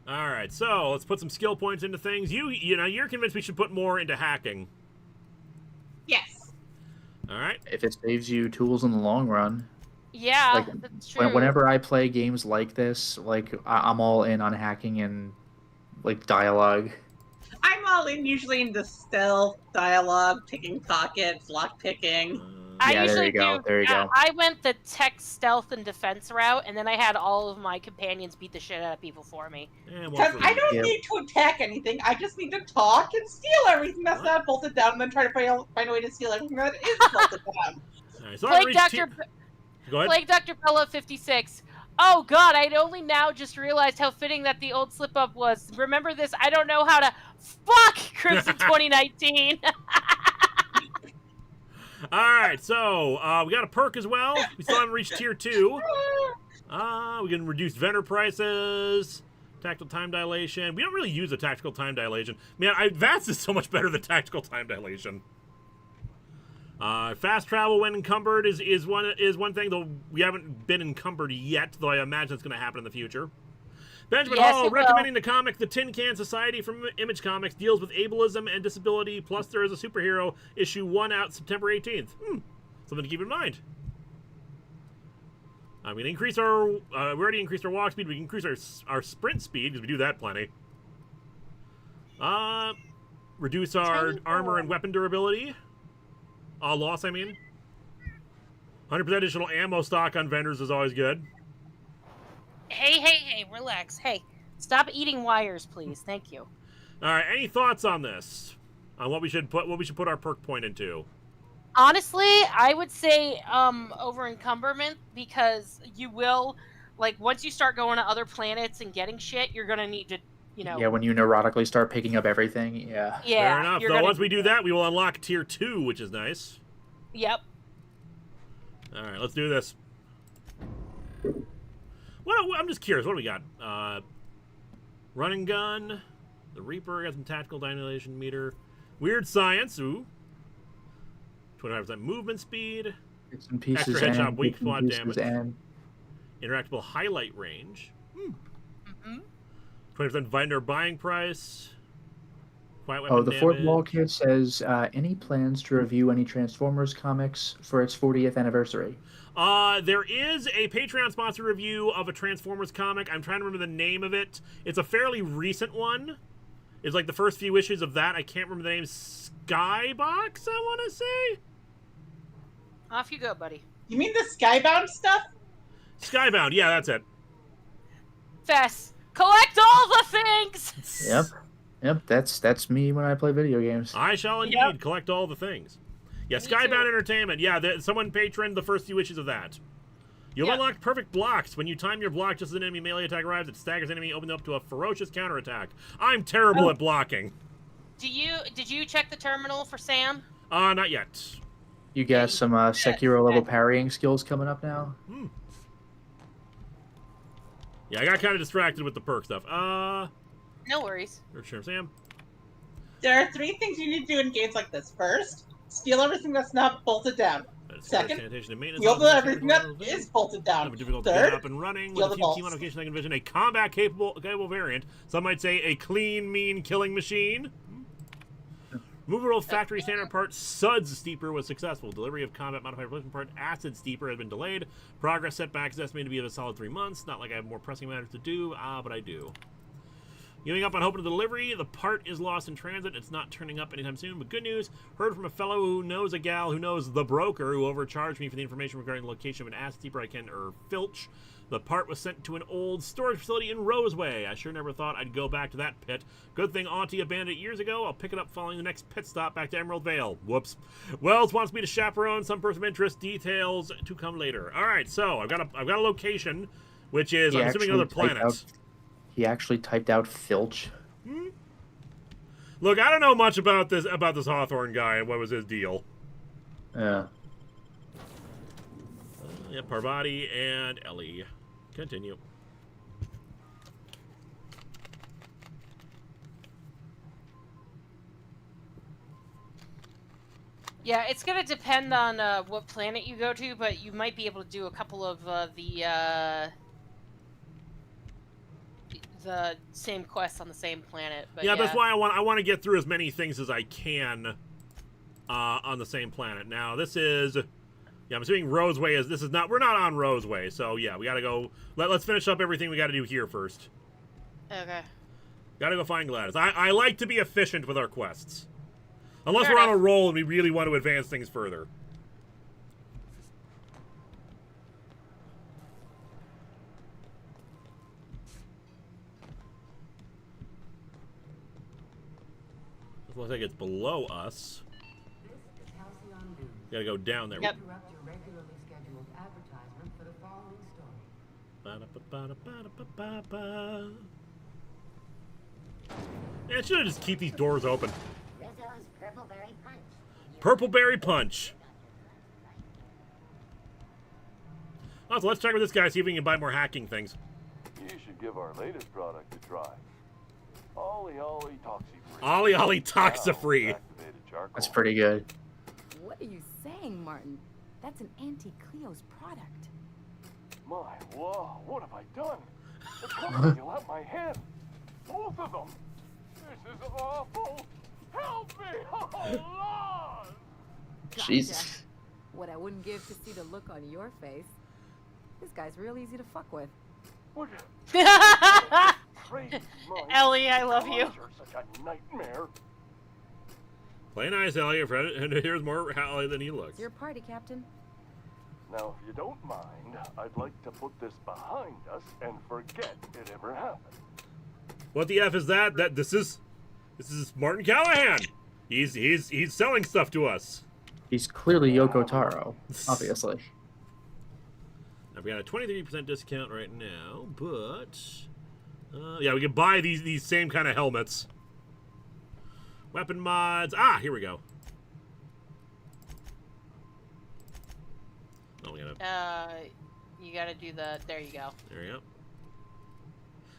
All right, so let's put some skill points into things. You're convinced we should put more into hacking. Yes. All right. If it saves you tools in the long run. Yeah, Like, that's true. Whenever I play games like this, like I'm all in on hacking and like dialogue. I'm all in usually into stealth, dialogue, picking pockets, lock picking. I Yeah, there usually you go, do. there you go. I went the tech, stealth, and defense route, and then I had all of my companions beat the shit out of people for me. Because I don't need to attack anything. I just need to talk and steal everything that's not bolted down, and then try to find a way to steal everything that is bolted down. All right, so Go ahead. Plague Dr. Bella 56. Oh god, I'd only now just realized how fitting that the old slip-up was. Remember this, I don't know how to... Fuck! Crimson 2019! Alright, so, we got a perk as well. We still haven't reached tier 2. We can reduce vendor prices. Tactical time dilation. We don't really use a tactical time dilation. Man, VATS is so much better than tactical time dilation. Fast travel when encumbered is one thing, though we haven't been encumbered yet, though I imagine it's going to happen in the future. Benjamin Hall recommending the comic The Tin Can Society from Image Comics deals with ableism and disability, plus there is a superhero, issue 1 out September 18th. Something to keep in mind. We can increase our, we already increased our walk speed, we can increase our sprint speed, because we do that plenty. Reduce our armor and weapon durability. Loss, I mean. 100% additional ammo stock on vendors is always good. Hey, relax. Hey, stop eating wires, please. Thank you. All right, any thoughts on this? On what we should put our perk point into? Honestly, I would say over encumberment, because you will, like, once you start going to other planets and getting shit, you're gonna need to, you know. Yeah, when you neurotically start picking up everything, yeah. Yeah. Fair enough. Though once we do that, we will unlock tier 2, which is nice. Yep. All right, let's do this. I'm just curious. What do we got? Run and gun. The Reaper got some tactical dilation meter. Weird science. Ooh. 25% movement speed. Bits and pieces Extra headshot, and weak bits and spot pieces damage. and Interactable highlight range. 20% vendor buying price. Quiet weapon the damage. fourth wall kit says any plans to review any Transformers comics for its 40th anniversary. There is a Patreon sponsor review of a Transformers comic. I'm trying to remember the name of it. It's a fairly recent one. It's like the first few issues of that. I can't remember the name. Skybox, I want to say? Off you go, buddy. You mean the Skybound stuff? Skybound, yeah, that's it. Fess, collect all the things! Yep, that's me when I play video games. I shall indeed collect all the things. Yeah, Skybound Entertainment. Yeah, someone patroned the first few issues of that. You'll unlock perfect blocks. When you time your block just as an enemy melee attack arrives, it staggers enemy, opening up to a ferocious counterattack. I'm terrible at blocking. Did you check the terminal for Sam? Not yet. You got some Sekiro level parrying skills coming up now? Yeah, I got kind of distracted with the perk stuff. No worries. Sure, Sam. There are 3 things you need to do in games like this. First, steal everything that's not bolted down. Second, steal everything that is bolted down. Third, up and running steal with a the few bolts. key modifications I can envision. A combat capable variant. Some might say a clean, mean killing machine. Removal of factory standard part Suds Steeper was successful. Delivery of combat modified replacement part Acid Steeper has been delayed. Progress setback is estimated to be of a solid 3 months. Not like I have more pressing matters to do, but I do. Giving up on hope of the delivery. The part is lost in transit. It's not turning up anytime soon. But good news. Heard from a fellow who knows a gal who knows the broker who overcharged me for the information regarding the location of an acid steeper I can filch. The part was sent to an old storage facility in Roseway. I sure never thought I'd go back to that pit. Good thing Auntie abandoned it years ago. I'll pick it up following the next pit stop back to Emerald Vale. Whoops. Wells wants me to chaperone some person of interest. Details to come later. All right, so I've got a location, which is I'm assuming another planet. He actually typed out filch. Look, I don't know much about this Hawthorne guy and what was his deal. Yeah. Yeah, Parvati and Ellie. Continue. Yeah, it's gonna depend on what planet you go to, but you might be able to do a couple of the same quests on the same planet. But yeah, that's why I want to get through as many things as I can on the same planet. Now, this is... Yeah, I'm assuming Roseway is... This is not... We're not on Roseway, so yeah, we gotta go... Let's finish up everything we gotta do here first. Okay. Gotta go find Gladys. I like to be efficient with our quests. Unless Fair we're on a enough. roll and we really want to advance things further. It looks like it's below us. Gotta go down there. Yep. Interrupt your regularly scheduled advertisement for the following story. Ba-da-ba-ba-da-ba-ba-ba. Yeah, it should just keep these doors open. Rizzo's Purpleberry Punch. Purpleberry Punch. Oh, so let's check with this guy, see if we can buy more hacking things. You should give our latest product a try. Ollie Toxi-Free. Ollie Toxi-Free. Activated charcoal. That's pretty good. What are you saying, Martin? That's an Auntie Cleo's product. My, whoa, what have I done? The company let my head. Both of them. This is awful. Help me, oh Lord! Jesus. What I wouldn't give to see the look on your face. This guy's real easy to fuck with. What crazy mind. Ellie, I love you. You're such a nightmare. Play nice, Ellie. And here's more Ellie than he looks. It's your party, Captain. Now, if you don't mind, I'd like to put this behind us and forget it ever happened. What the F is that? This is Martin Callahan. He's selling stuff to us. He's clearly Yoko Taro, obviously. Now we got a 23% discount right now, but yeah, we can buy these same kind of helmets. Weapon mods. Ah, here we go. Oh, we gotta. You gotta do the. There you go. There we go.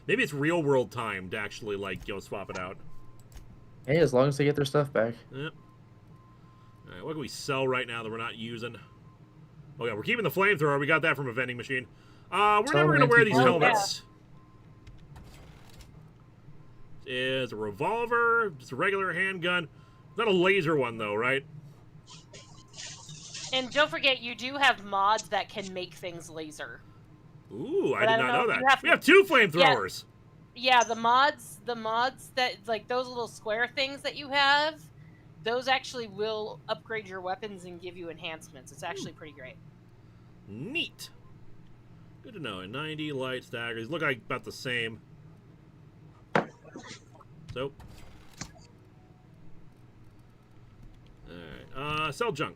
Maybe it's real world time to actually swap it out. Hey, as long as they get their stuff back. Yep. All right, what can we sell right now that we're not using? Oh yeah, we're keeping the flamethrower. We got that from a vending machine. We're never gonna wear these helmets. Is a revolver, just a regular handgun. Not a laser one though, right? And don't forget, you do have mods that can make things laser. Ooh, I But did I don't not know know if that. you have We to- have 2 flamethrowers. Yeah, the mods that like those little square things that you have, those actually will upgrade your weapons and give you enhancements. It's actually pretty great. Neat. Good to know. 90 light staggers look like about the same. So, all right. Sell junk.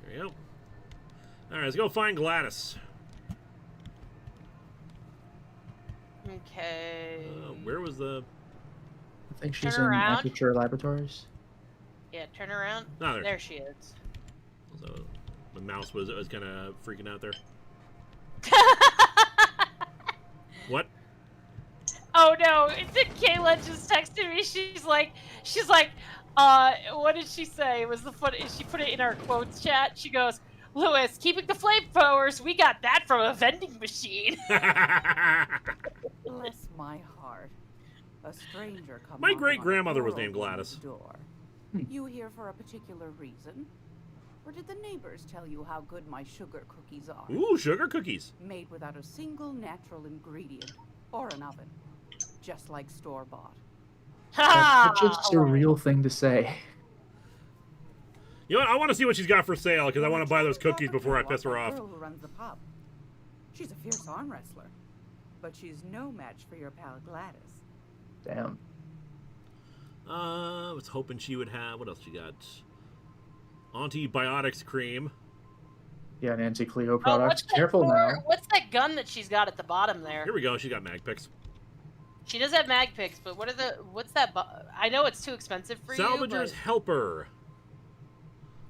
There you go. All right, let's go find Gladys. Okay. Where was the? I think she's Turn in around. Aperture Laboratories. Yeah, turn around. No, There she is. So, the mouse was kind of freaking out there. What? Oh no! Kayla just texted me. She's like, what did she say? It was the foot. She put it in our quotes chat. She goes, "Lewis, keeping the flamethrowers. We got that from a vending machine." Bless my heart. A stranger comes. My great-grandmother was named Gladys. Door. You here for a particular reason? Or did the neighbors tell you how good my sugar cookies are? Ooh, sugar cookies. Made without a single natural ingredient or an oven. Just like store-bought. That's such a surreal thing to say. You know what? I want to see what she's got for sale because I want to buy those cookies before I piss her off. Girl who runs the pub. She's a fierce arm wrestler, but she's no match for your pal Gladys. Damn. I was hoping she would have. What else she got? Antibiotics cream. Yeah, Nancy Cleo Oh, products. Careful now. What's that gun that she's got at the bottom there? Here we go. She got mag picks. She does have mag picks, but what's that? I know it's too expensive for you. Salvager's Helper.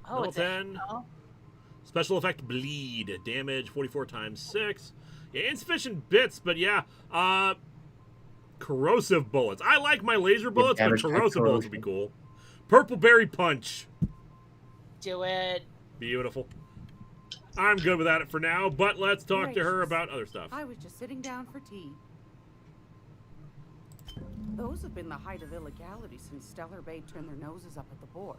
Oh, Level it's 10. Special effect bleed. Damage 44 times 6. Yeah, insufficient bits, but yeah. Corrosive bullets. I like my laser bullets, but corrosive bullets would be cool. Purple berry punch. Do it. Beautiful. I'm good without it for now, but let's talk to her about other stuff. I was just sitting down for tea. Those have been the height of illegality since Stellar Bay turned their noses up at the board.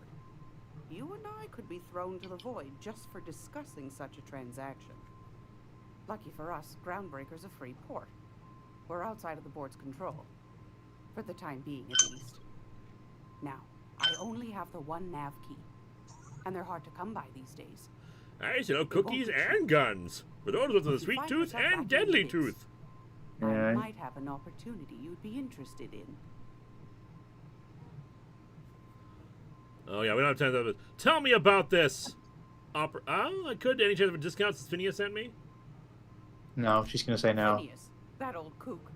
You and I could be thrown to the void just for discussing such a transaction. Lucky for us, Groundbreaker's a free port. We're outside of the board's control. For the time being, at least. Now, I only have the one nav key. And they're hard to come by these days. I sell cookies and guns. For those with the sweet tooth and deadly tooth. I might have an opportunity you'd be interested in. Oh, yeah, we don't have time to... Tell me about this. Oh, I could. Any chance of a discount since Phineas sent me? No, she's going to say no. Phineas, that old kook.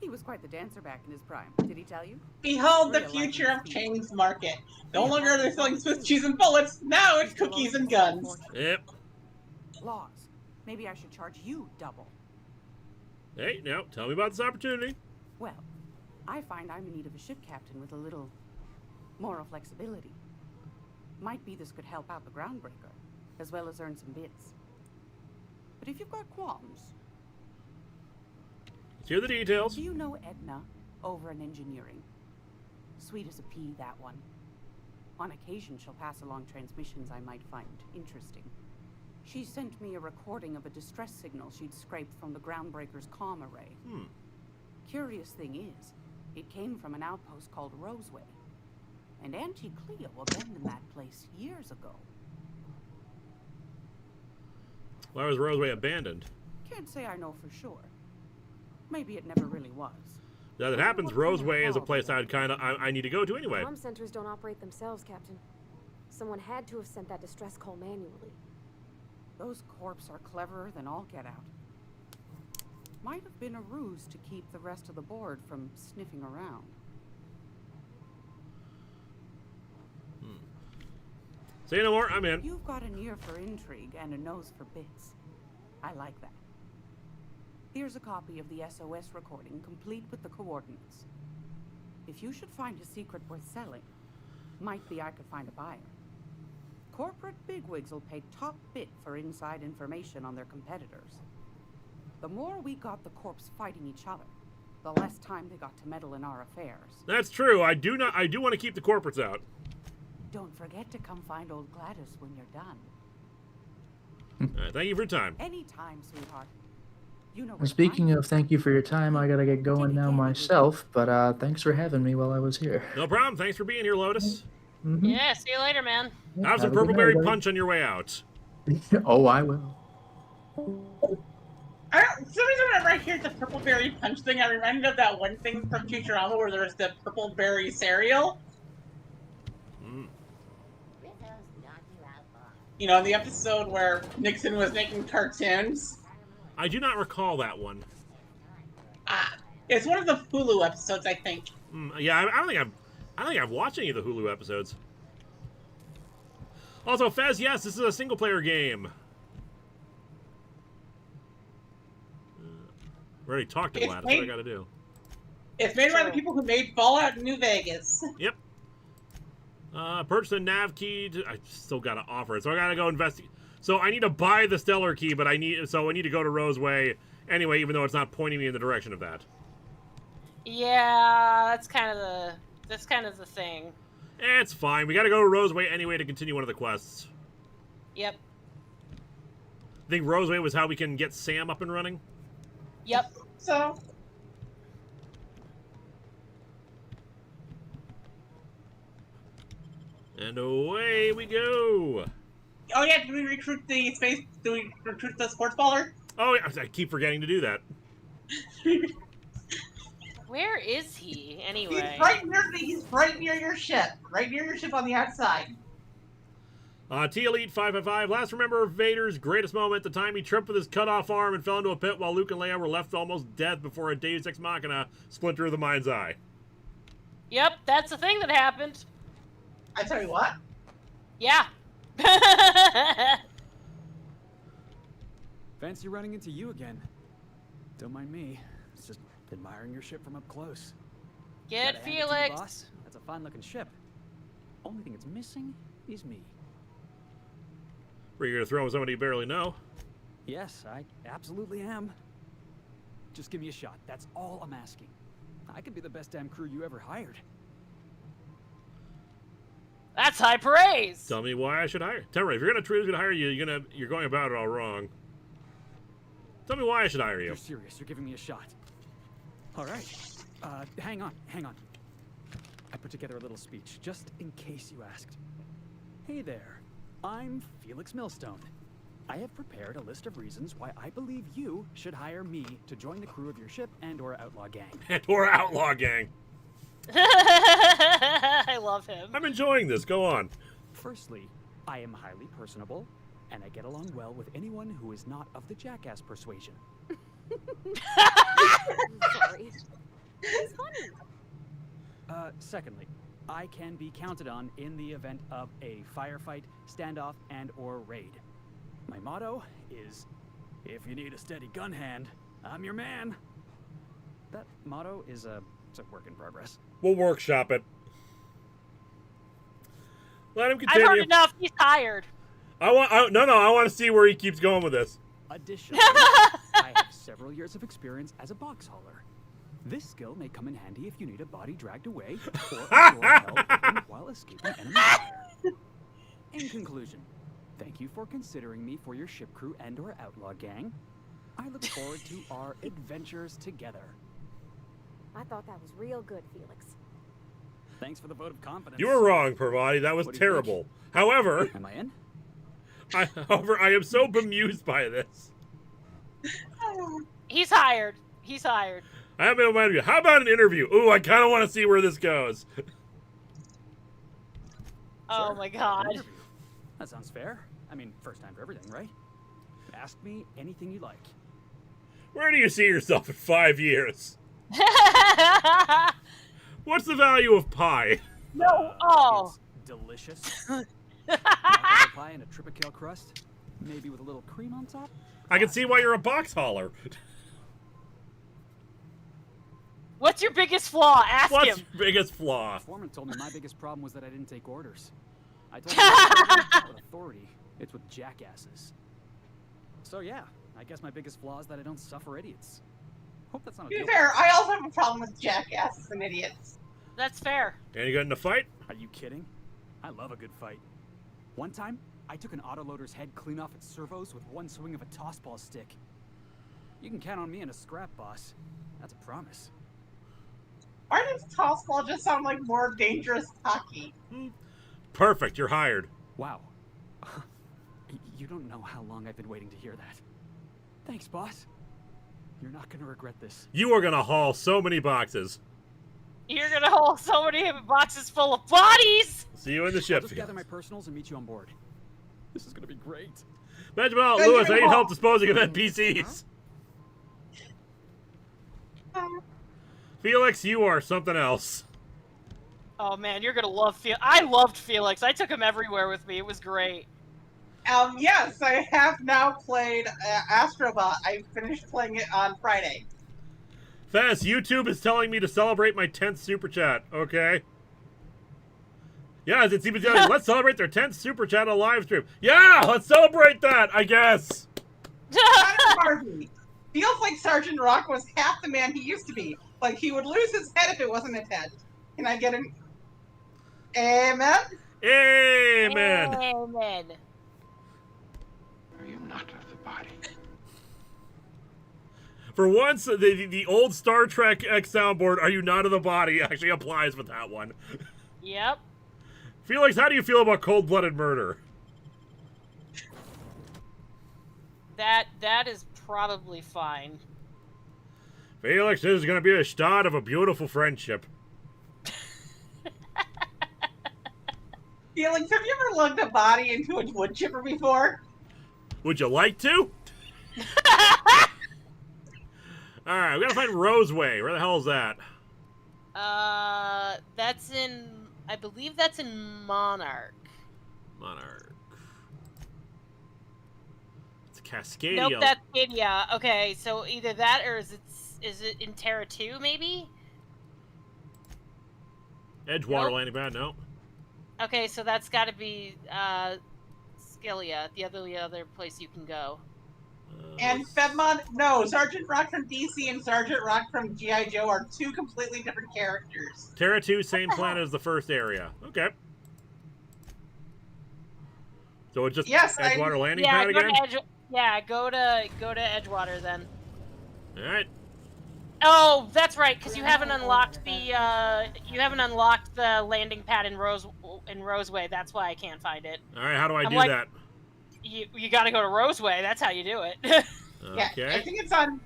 He was quite the dancer back in his prime. Did he tell you? Behold the future of Chang's Market. No longer are they selling Swiss cheese and bullets. Now it's cookies and guns. Yep. Laws. Maybe I should charge you double. Hey, now, tell me about this opportunity. Well, I find I'm in need of a ship captain with a little moral flexibility. Might be this could help out the Groundbreaker, as well as earn some bits. But if you've got qualms... Let's hear the details. Do you know Edna, over in engineering? Sweet as a pea, that one. On occasion, she'll pass along transmissions I might find interesting. She sent me a recording of a distress signal she'd scraped from the Groundbreaker's comm array. Curious thing is, it came from an outpost called Roseway. And Auntie Cleo abandoned that place years ago. Why was Roseway abandoned? Can't say I know for sure. Maybe it never really was. Now that happens, Roseway is a place I need to go to anyway. Comm centers don't operate themselves, Captain. Someone had to have sent that distress call manually. Those corps are cleverer than all get out. Might have been a ruse to keep the rest of the board from sniffing around. Say no more, I'm in. You've got an ear for intrigue and a nose for bits. I like that. Here's a copy of the SOS recording, complete with the coordinates. If you should find a secret worth selling, might be I could find a buyer. Corporate bigwigs will pay top bit for inside information on their competitors. The more we got the corps fighting each other, the less time they got to meddle in our affairs. That's true. I do want to keep the corporates out. Don't forget to come find old Gladys when you're done. All right, thank you for your time. Anytime, sweetheart. You know. Speaking of thank you for your time, I gotta get going now myself, but thanks for having me while I was here. No problem. Thanks for being here, Lotus. Yeah, see you later, man. Have some purple berry punch on your way out. Oh, I will. For some reason, whenever I hear the purple berry punch thing, I reminded of that one thing from Futurama where there's the purple berry cereal. You know, the episode where Nixon was making cartoons. I do not recall that one. It's one of the Hulu episodes, I think. Yeah, I don't think I've watched any of the Hulu episodes. Also, Fez, yes, this is a single-player game. We already talked to Gladys. What do I gotta do? It's made by the people who made Fallout New Vegas. Yep. Purchase a nav key. I still gotta offer it, so I gotta go investigate. So I need to buy the stellar key, but I need to go to Roseway anyway, even though it's not pointing me in the direction of that. Yeah, that's kind of the thing. It's fine. We gotta go to Roseway anyway to continue one of the quests. Yep. I think Roseway was how we can get Sam up and running. Yep. So. And away we go. Oh yeah, do we recruit the sports baller? Oh, I keep forgetting to do that. Where is he anyway? He's right near your ship. Right near your ship on the outside. T-Elite 555. Last remember Vader's greatest moment, the time he tripped with his cut-off arm and fell into a pit while Luke and Leia were left almost dead before a Deus Ex Machina splinter of the mind's eye. Yep, that's the thing that happened. I tell you what. Yeah. Fancy running into you again. Don't mind me. It's just admiring your ship from up close. Get Gotta hand it to you, Felix. boss. That's a fine-looking ship. Only thing it's missing is me. Were you going to throw him somebody you barely know? Yes, I absolutely am. Just give me a shot. That's all I'm asking. I could be the best damn crew you ever hired. That's high praise. Tell me why I should hire. Tell me, if you're going to hire you, you're going about it all wrong. Tell me why I should hire you. You're serious. You're giving me a shot. All right. Hang on. I put together a little speech, just in case you asked. Hey there. I'm Felix Millstone. I have prepared a list of reasons why I believe you should hire me to join the crew of your ship and/or outlaw gang. And/or outlaw gang. I love him. I'm enjoying this. Go on. Firstly, I am highly personable, and I get along well with anyone who is not of the jackass persuasion. Sorry. It's funny. Secondly, I can be counted on in the event of a firefight, standoff, and/or raid. My motto is, if you need a steady gun hand, I'm your man. That motto is it's a work in progress. We'll workshop it. Let him continue. I've heard enough. He's tired. I want to see where he keeps going with this. Additionally, I have several years of experience as a box hauler. This skill may come in handy if you need a body dragged away or a door held open while escaping enemy fire. In conclusion, thank you for considering me for your ship crew and/or outlaw gang. I look forward to our adventures together. I thought that was real good, Felix. Thanks for the vote of confidence. You were wrong, Parvati. That was What do you terrible. However, Am I in? I am so bemused by this. He's hired. He's hired. I have been reminded you. How about an interview? Ooh, I kind of want to see where this goes. Oh Sure, my an god. interview. That sounds fair. I mean, first time for everything, right? Ask me anything you like. Where do you see yourself in 5 years? What's the value of pie? No. Oh. It's delicious. Apple pie and a tripicale crust, maybe with a little cream on top. I can see why you're a box hauler. What's your biggest flaw? Ask What's him. your biggest flaw? The foreman told me my biggest problem was that I didn't take orders. I told him it's not with authority, it's with jackasses. So yeah, I guess my biggest flaw is that I don't suffer idiots. Hope that's not a To be deal. fair, I also have a problem with jackasses and idiots. That's fair. And you got in a fight? Are you kidding? I love a good fight. One time, I took an autoloader's head clean off its servos with one swing of a tossball stick. You can count on me in a scrap, boss. That's a promise. Why does tossball just sound like more dangerous hockey? Perfect, you're hired. Wow. You don't know how long I've been waiting to hear that. Thanks, boss. You're not gonna regret this. You are going to haul so many boxes. You're gonna hold so many boxes full of bodies. See you in the I'll ship. just gather my personals and meet you on board. This is gonna be great. Benjamin Lewis, I need help disposing of NPCs. Felix, you are something else. Oh man, you're gonna love Felix. I loved Felix. I took him everywhere with me. It was great. Yes, I have now played Astrobot. I finished playing it on Friday. Fez, YouTube is telling me to celebrate my 10th super chat, okay? Yeah, it seems to let's celebrate their 10th super chat on live stream. Yeah, let's celebrate that, I guess. Harvey. Feels like Sergeant Rock was half the man he used to be. Like he would lose his head if it wasn't his head. Can I get an amen? Amen. Amen. Are you not of the body? For once, the old Star Trek X soundboard, "Are you not of the body?" actually applies with that one. Yep. Felix, how do you feel about cold-blooded murder? That is probably fine. Felix, this is going to be a start of a beautiful friendship. Felix, have you ever lugged a body into a wood chipper before? Would you like to? All right, we gotta find Roseway. Where the hell is that? That's in. I believe that's in Monarch. Monarch. It's Cascadia. Nope, that's Cascadia. Okay, so either that or is it in Terra 2 maybe? Edgewater Nope. landing pad. No. Okay, so that's got to be Scalia, the other place you can go. And Fedmon, no, Sergeant Rock from DC and Sergeant Rock from G.I. Joe are two completely different characters. Terra 2, same planet as the first area. Okay. So it's just Edgewater landing pad again? Go to Edgewater then. All right. Oh, that's right, because you haven't unlocked the landing pad in Roseway. That's why I can't find it. All right, how do I do that? You got to go to Roseway. That's how you do it. Okay. Yeah, I think it's on.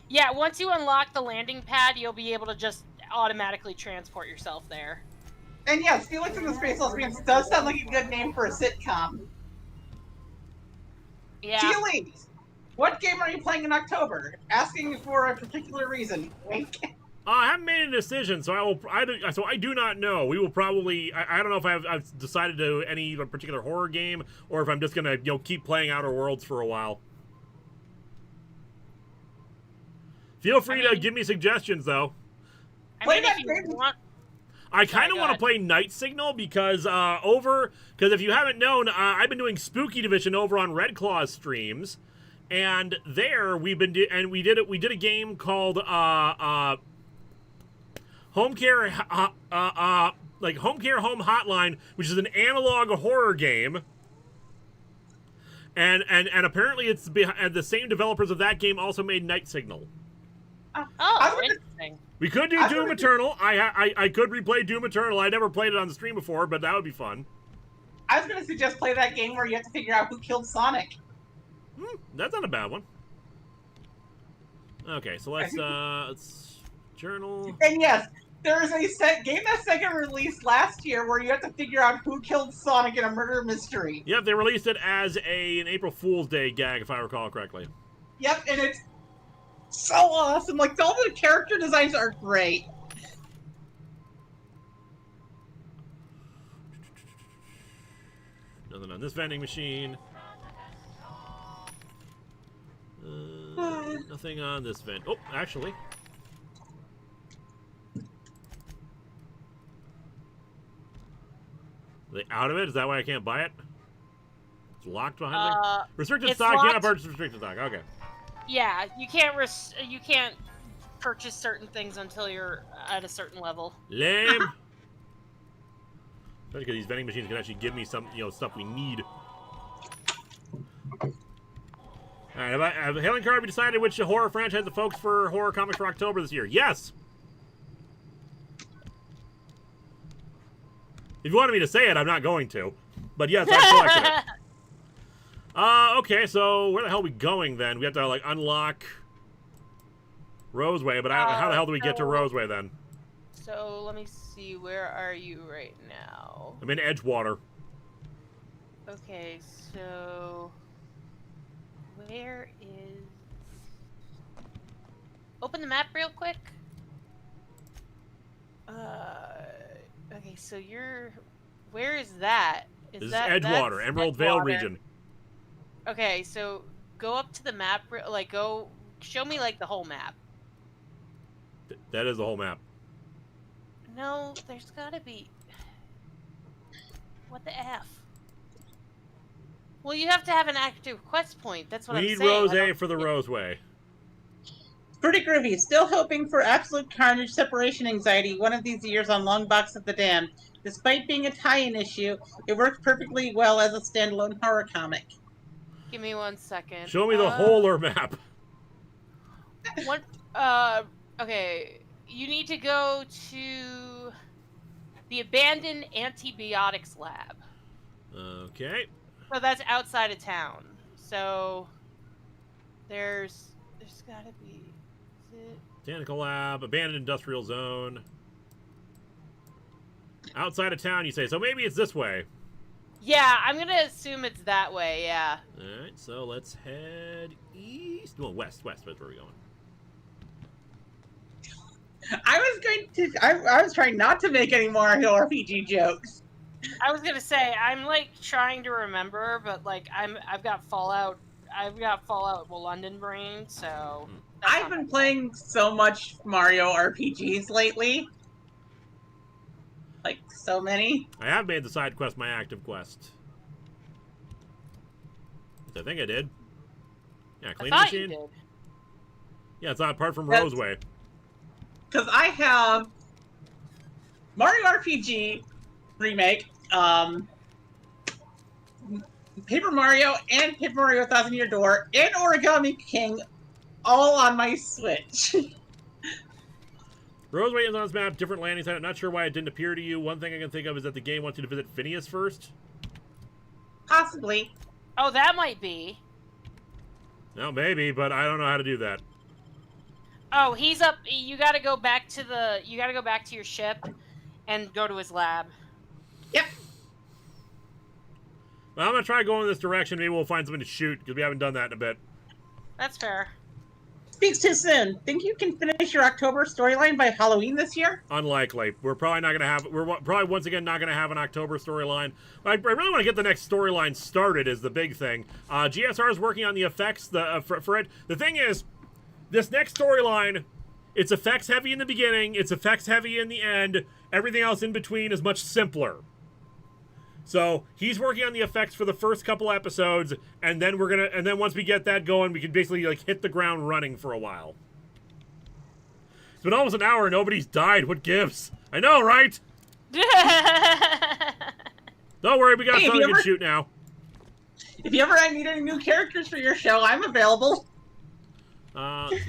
Yeah, once you unlock the landing pad, you'll be able to just automatically transport yourself there. And yes, Felix and the Space Lesbians does sound like a good name for a sitcom. Yeah. Felix, what game are you playing in October? Asking for a particular reason. Wink. I haven't made a decision, so I do not know. We will probably. I don't know if I've decided to any particular horror game, or if I'm just gonna keep playing Outer Worlds for a while. Feel free to give me suggestions, though. I kind of want to play Night Signal because if you haven't known, I've been doing Spooky Division over on Red Claw's streams, and there we did a game called Home Care Home Hotline, which is an analog horror game. And apparently it's the same developers of that game also made Night Signal. Oh, interesting. We could do Doom Eternal. I could replay Doom Eternal. I never played it on the stream before, but that would be fun. I was going to suggest play that game where you have to figure out who killed Sonic. That's not a bad one. Okay, so let's journal. And yes, there is a game that second released last year where you have to figure out who killed Sonic in a murder mystery. Yep, they released it as an April Fool's Day gag, if I recall correctly. Yep, and it's so awesome. Like, all the character designs are great. Nothing on this vending machine. Nothing on this vent. Oh, actually. Are they out of it? Is that why I can't buy it? It's locked behind me? Restricted stock? You cannot purchase restricted stock. Okay. Yeah, you can't purchase certain things until you're at a certain level. Lame. Because these vending machines can actually give me some, stuff we need. All right, have Hailing Car decided which horror franchise to focus for horror comics for October this year? Yes. If you wanted me to say it, I'm not going to. But yes, I've selected it. Okay, so where the hell are we going then? We have to unlock Roseway, but how the hell do we get to Roseway then? So let me see, where are you right now? I'm in Edgewater. Okay, so where is? Open the map real quick. Okay, so where is that? This is Edgewater, Emerald Vale region. Okay, so go up to the map, show me the whole map. That is the whole map. No, there's gotta be. What the F? Well, you have to have an active quest point. That's what I'm saying. We need Rosé for the Roseway. Pretty groovy. Still hoping for absolute carnage separation anxiety one of these years on Long Box of the Damned. Despite being a tie-in issue, it works perfectly well as a standalone horror comic. Give me 1 second. Show me the whole map. What? Okay. You need to go to the abandoned antibiotics lab. Okay. So that's outside of town. So there's gotta be. Is it? Botanical lab, abandoned industrial zone. Outside of town, you say. So maybe it's this way. Yeah, I'm gonna assume it's that way. Yeah. All right, so let's head east. Well, west. West. That's where we're going. I was trying not to make any Mario RPG jokes. I was gonna say I'm like trying to remember, but like I've got Fallout well, London brain, so I've been playing so much Mario RPGs lately. Like so many. I have made the side quest my active quest. I think I did. Yeah, cleaning I thought machine. you did. Yeah, it's not apart from Roseway. Because I have Mario RPG remake, Paper Mario and Paper Mario Thousand Year Door and Origami King all on my Switch. Roseway is on this map, different landing site. I'm not sure why it didn't appear to you. One thing I can think of is that the game wants you to visit Phineas first. Possibly. Oh, that might be. No, maybe, but I don't know how to do that. Oh, he's up. You got to go back to your ship, and go to his lab. Yep. Well, I'm gonna try going this direction. Maybe we'll find something to shoot because we haven't done that in a bit. That's fair. Speaks too soon. Think you can finish your October storyline by Halloween this year? Unlikely. We're probably not gonna have. We're probably once again not gonna have an October storyline. I really want to get the next storyline started. Is the big thing. GSR is working on the effects for it. The thing is, this next storyline, it's effects heavy in the beginning. It's effects heavy in the end. Everything else in between is much simpler. So he's working on the effects for the first couple episodes, and then once we get that going, we can basically like hit the ground running for a while. It's been almost an hour and nobody's died. What gives? I know, right? Don't worry, we got something we can shoot now. If you ever need any new characters for your show, I'm available. Let's see.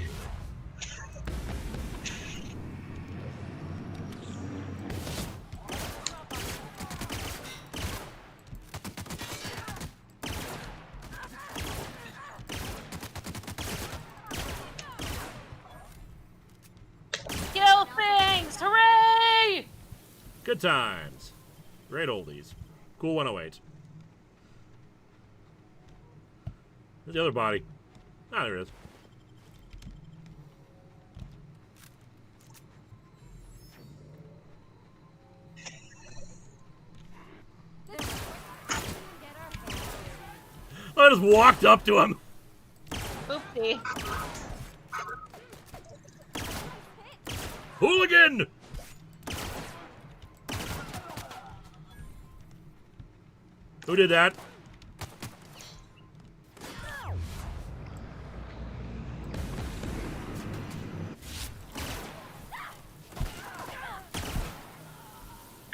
Kill things! Hooray! Good times. Great oldies. Cool 108. Where's the other body? Ah, there it is. I just walked up to him. Oopsie. Hooligan! Who did that?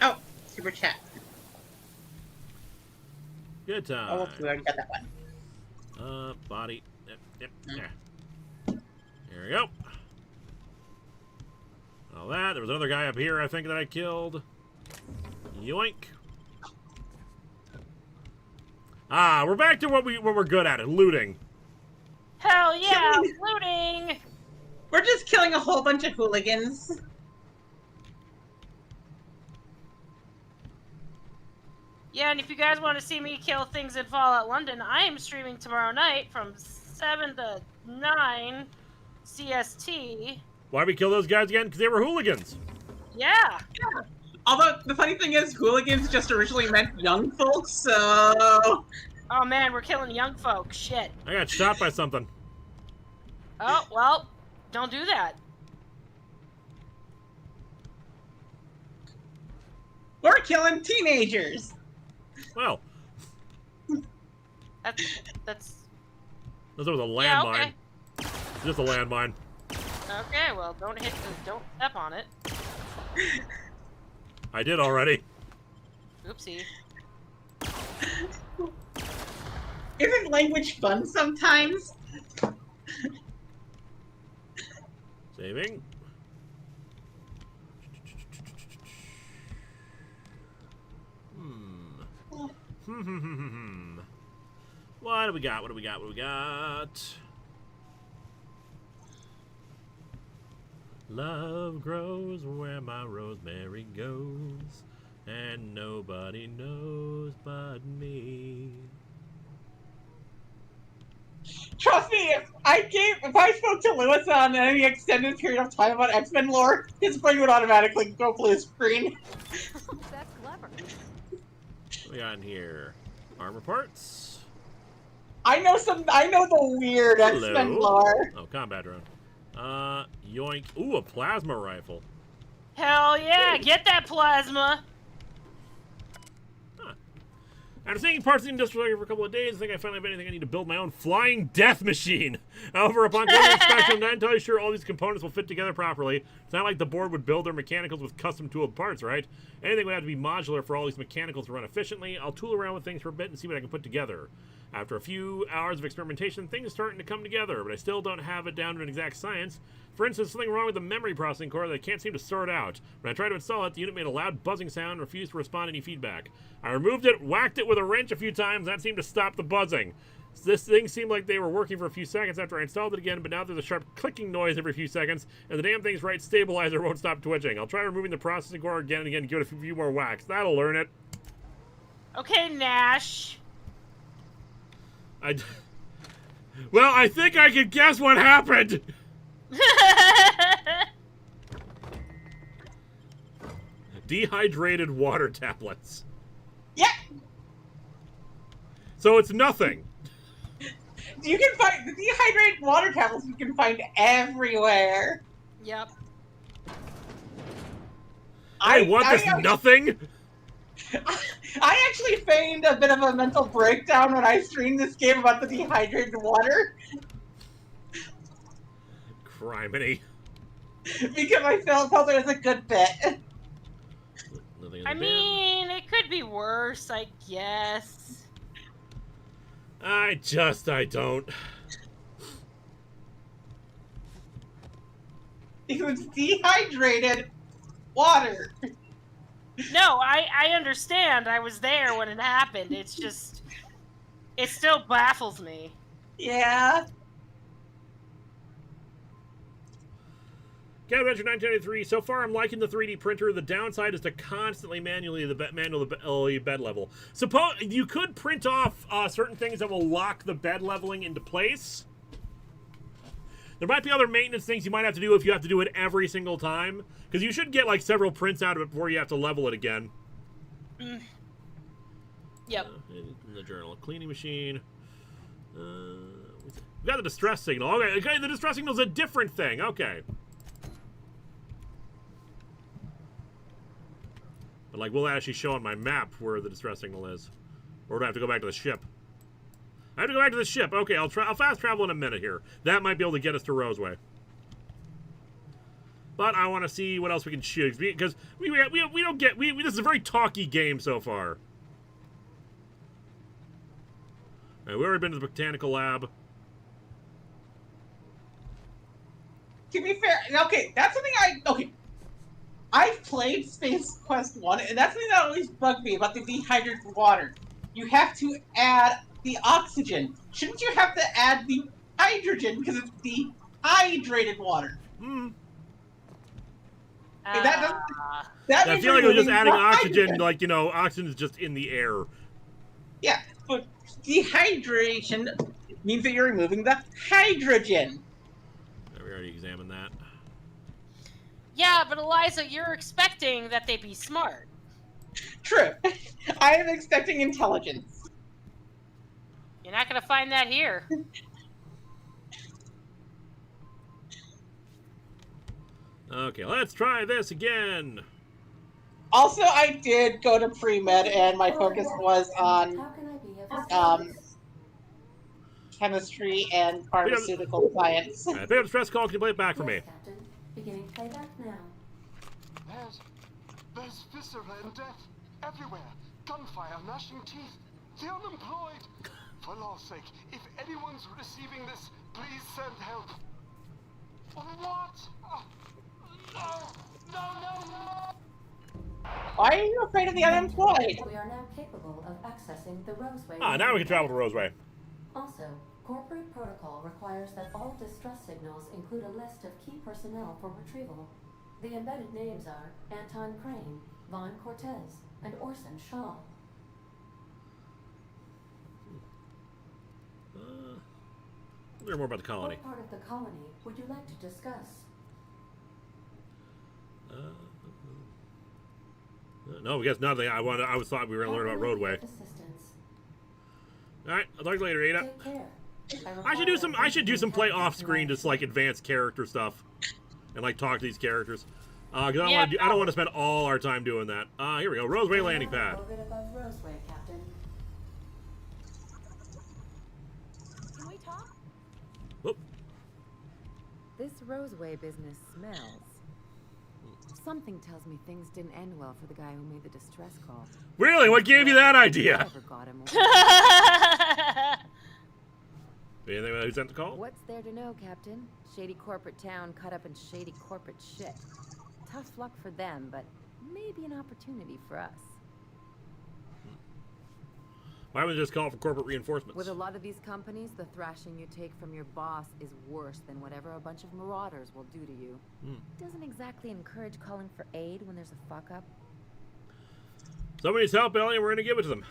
Oh, super chat. Good time. Oh, we already got that one. Body. Yep. There. There we go. All that. There was another guy up here, I think, that I killed. Yoink. Ah, we're back to what we're good at, looting. Hell yeah, looting! We're just killing a whole bunch of hooligans. Yeah, and if you guys want to see me kill things in Fallout London, I am streaming tomorrow night from 7 to 9 CST. Why we kill those guys again? Because they were hooligans. Yeah. Although, the funny thing is, hooligans just originally meant young folks, so... Oh man, we're killing young folks. Shit. I got shot by something. Oh, well, don't do that. We're killing teenagers! Well. That's... This was a landmine. Yeah, okay. Just a landmine. Okay, well, don't step on it. I did already. Oopsie. Isn't language fun sometimes? Saving. What do we got? What do we got? What do we got? Love grows where my rosemary goes, And nobody knows but me. Trust me, if I spoke to Lewis on any extended period of time about X-Men lore, his brain would automatically go blue screen. That's clever. What we got in here? Armor parts. I know the weird Hello. X-Men lore. Oh, combat drone. Yoink. Ooh, a plasma rifle. Hell yeah, get that plasma. After seeing parts of the industrial area for a couple of days, I think I finally have anything I need to build my own flying death machine. However, upon closer inspection, I'm not entirely sure all these components will fit together properly. It's not like the board would build their mechanicals with custom tooled parts, right? Anything would have to be modular for all these mechanicals to run efficiently. I'll tool around with things for a bit and see what I can put together. After a few hours of experimentation, things are starting to come together, but I still don't have it down to an exact science. For instance, something wrong with the memory processing core that I can't seem to sort out. When I tried to install it, the unit made a loud buzzing sound and refused to respond to any feedback. I removed it, whacked it with a wrench a few times, and that seemed to stop the buzzing. This thing seemed like they were working for a few seconds after I installed it again, but now there's a sharp clicking noise every few seconds, and the damn thing's right stabilizer won't stop twitching. I'll try removing the processing core again and again and give it a few more whacks. That'll learn it. Okay, Nash. Well, I think I can guess what happened. Dehydrated water tablets. Yeah. So it's nothing. You can find the dehydrated water tablets. You can find everywhere. Yep. Nothing. I actually feigned a bit of a mental breakdown when I streamed this game about the dehydrated water. Criminy. Because I felt it was a good bit. I mean, it could be worse, I guess. I don't. It was dehydrated water. No, I understand. I was there when it happened. It's just, it still baffles me. Yeah. Cat Adventure 1993. So far, I'm liking the 3D printer. The downside is to constantly manually the bed level. Suppose you could print off certain things that will lock the bed leveling into place. There might be other maintenance things you might have to do if you have to do it every single time. Because you should get like several prints out of it before you have to level it again. Yep. In the journal. Cleaning machine. We got the distress signal. Okay, the distress signal is a different thing. Okay. But like, will that actually show on my map where the distress signal is? Or do I have to go back to the ship? I have to go back to the ship. Okay, I'll fast travel in a minute here. That might be able to get us to Roseway. But I want to see what else we can choose because we don't get this is a very talky game so far. All right, we've already been to the botanical lab. To be fair, okay, that's something I've played Space Quest 1, and that's something that always bugged me about the dehydrated water. You have to add the oxygen. Shouldn't you have to add the hydrogen because it's dehydrated water? Okay, I feel like we're just adding oxygen, like, oxygen is just in the air. Yeah, but dehydration means that you're removing the hydrogen. We already examined that. Yeah, but Eliza, you're expecting that they be smart. True. I am expecting intelligence. You're not gonna find that here. Okay, let's try this again. Also, I did go to pre-med, and my focus was on chemistry and pharmaceutical science. All right, pick up the stress call. Can you play it back for me? Captain. Beginning playback now. There's viscera and death everywhere. Gunfire, gnashing teeth. The unemployed. For law's sake, if anyone's receiving this, please send help. What? No! Why are you afraid of the unemployed? We are now capable of accessing the Roseway. Now we can travel to Roseway. Also, corporate protocol requires that all distress signals include a list of key personnel for retrieval. The embedded names are Anton Crane, Vaughn Cortez, and Orson Shaw. Learn more about the colony. What part of the colony would you like to discuss? No, we guess nothing. I thought we were going to learn about Roadway. Assistance. All right, I'll talk to you later, Ada. Take care. I should do some play off screen, just like advanced character stuff, and like talk to these characters. Cause I don't want to spend all our time doing that. Here we go, Roseway landing pad. Orbit above Roseway, Captain. Can we talk? Whoop. This Roseway business smells. Something tells me things didn't end well for the guy who made the distress call. Really? What gave you that idea? Whoever got him. Anything about who sent the call? What's there to know, Captain? Shady corporate town caught up in shady corporate shit. Tough luck for them, but maybe an opportunity for us. Why would they just call for corporate reinforcements? With a lot of these companies, the thrashing you take from your boss is worse than whatever a bunch of marauders will do to you. Doesn't exactly encourage calling for aid when there's a fuck-up. Somebody needs help, Ellie, and we're going to give it to them.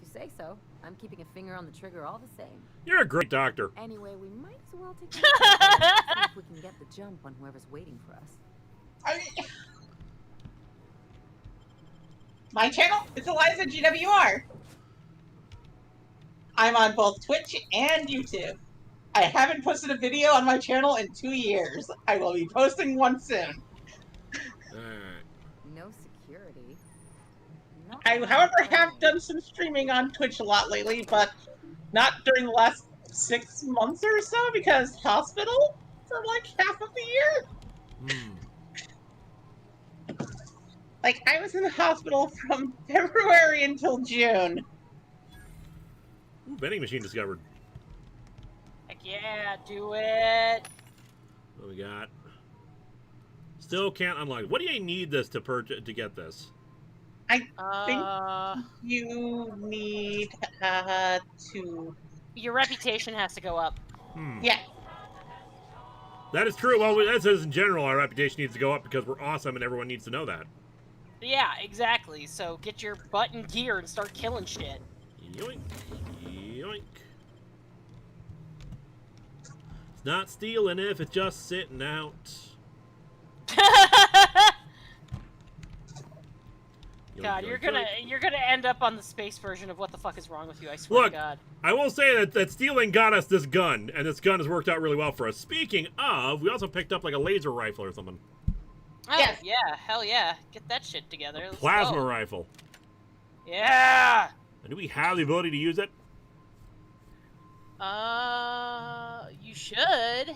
If you say so. I'm keeping a finger on the trigger all the same. You're a great doctor. Anyway, we might as well take a look at see if we can get the jump on whoever's waiting for us. My channel, it's Eliza GWR. I'm on both Twitch and YouTube. I haven't posted a video on my channel in 2 years. I will be posting one soon. No security. I, however, have done some streaming on Twitch a lot lately, but not during the last 6 months or so because hospital for like half of the year. Like, I was in the hospital from February until June. Ooh, vending machine discovered. Heck yeah, do it. What we got? Still can't unlock. What do you need this to purchase to get this? I think you need to... Your reputation has to go up. Yeah. That is true. Well, that says in general our reputation needs to go up because we're awesome and everyone needs to know that. Yeah, exactly. So get your butt in gear and start killing shit. Yoink. Yoink. It's not stealing if it's just sitting out. God, you're gonna end up on the space version of what the fuck is wrong with you, I swear to God. I will say that stealing got us this gun, and this gun has worked out really well for us. Speaking of, we also picked up like a laser rifle or something. Oh, yeah, hell yeah. Get that shit together. Let's Plasma go. rifle. Yeah! And do we have the ability to use it? You should.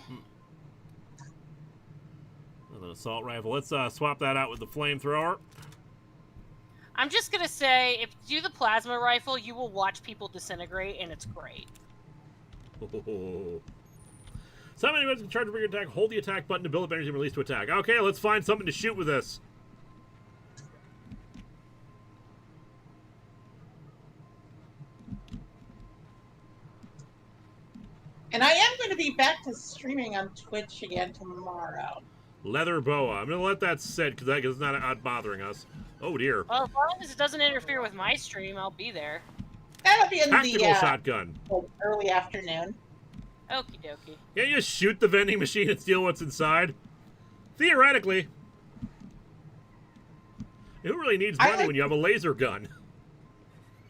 An assault rifle. Let's swap that out with the flamethrower. I'm just gonna say, if you do the plasma rifle, you will watch people disintegrate, and it's great. Somebody was in charge of bigger attack. Hold the attack button to build up energy and release to attack. Okay, let's find something to shoot with this. And I am going to be back to streaming on Twitch again tomorrow. Leather boa. I'm going to let that sit because it's not bothering us. Oh, dear. Well, as long as it doesn't interfere with my stream, I'll be there. That'll be in Tactical shotgun. Early afternoon. Okie dokie. Can't you just shoot the vending machine and steal what's inside? Theoretically. Who really needs money when you have a laser gun?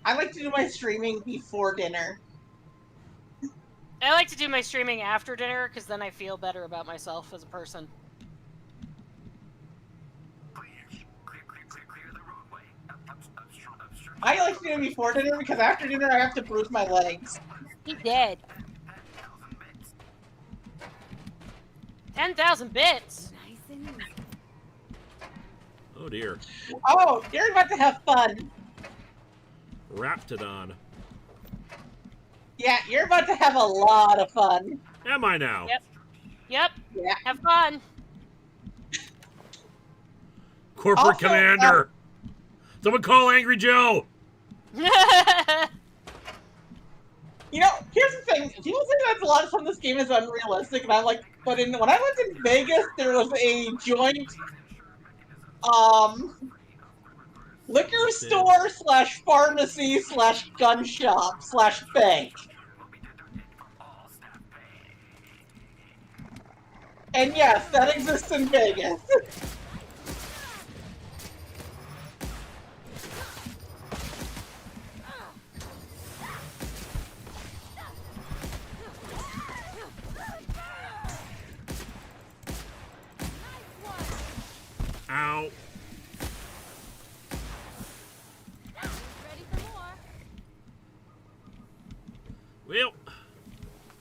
I like to do my streaming before dinner. I like to do my streaming after dinner, because then I feel better about myself as a person. I like to do it before dinner because after dinner I have to bruise my legs. He dead. 10,000 bits. Nice and easy. Oh, dear. Oh, you're about to have fun. Raptidon. Yeah, you're about to have a lot of fun. Am I now? Yep. Yep. Yeah. Have fun. Corporate Also, Commander. Someone call Angry Joe. You know, here's the thing. People say that a lot of some of this game is unrealistic, and I'm like, but when I was in Vegas, there was a joint, Liquor store slash pharmacy slash gun shop slash bank. And yes, that exists in Vegas. Ow. Well,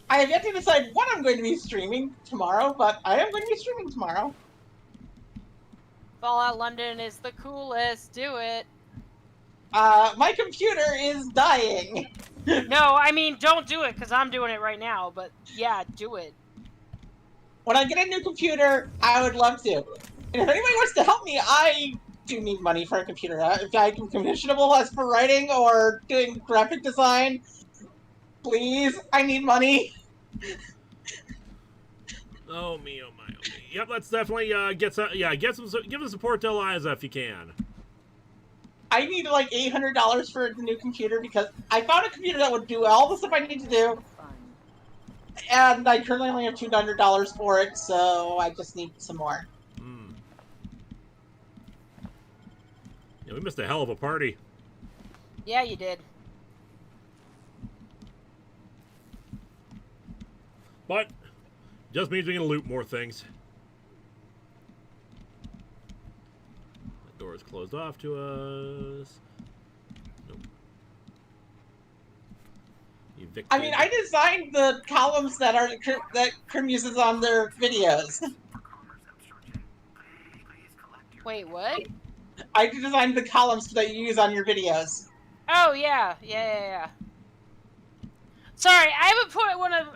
I have yet to decide what I'm going to be streaming tomorrow, but I am going to be streaming tomorrow. Fallout London is the coolest. Do it. My computer is dying. No, I mean, don't do it, because I'm doing it right now, but yeah, do it. When I get a new computer, I would love to. And if anybody wants to help me, I do need money for a computer. If I'm commissionable as for writing or doing graphic design, please, I need money. oh me, oh my, oh me. Yep, let's definitely give some support to Eliza if you can. I need like $800 for a new computer because I found a computer that would do all the stuff I need to do. And I currently only have $200 for it, so I just need some more. Yeah, we missed a hell of a party. Yeah, you did. But just means we can loot more things. The door is closed off to us. Nope. Evicted. I mean, I designed the columns that Krim uses on their videos. Wait, what? I designed the columns that you use on your videos. Oh, yeah. Yeah. Sorry, I haven't put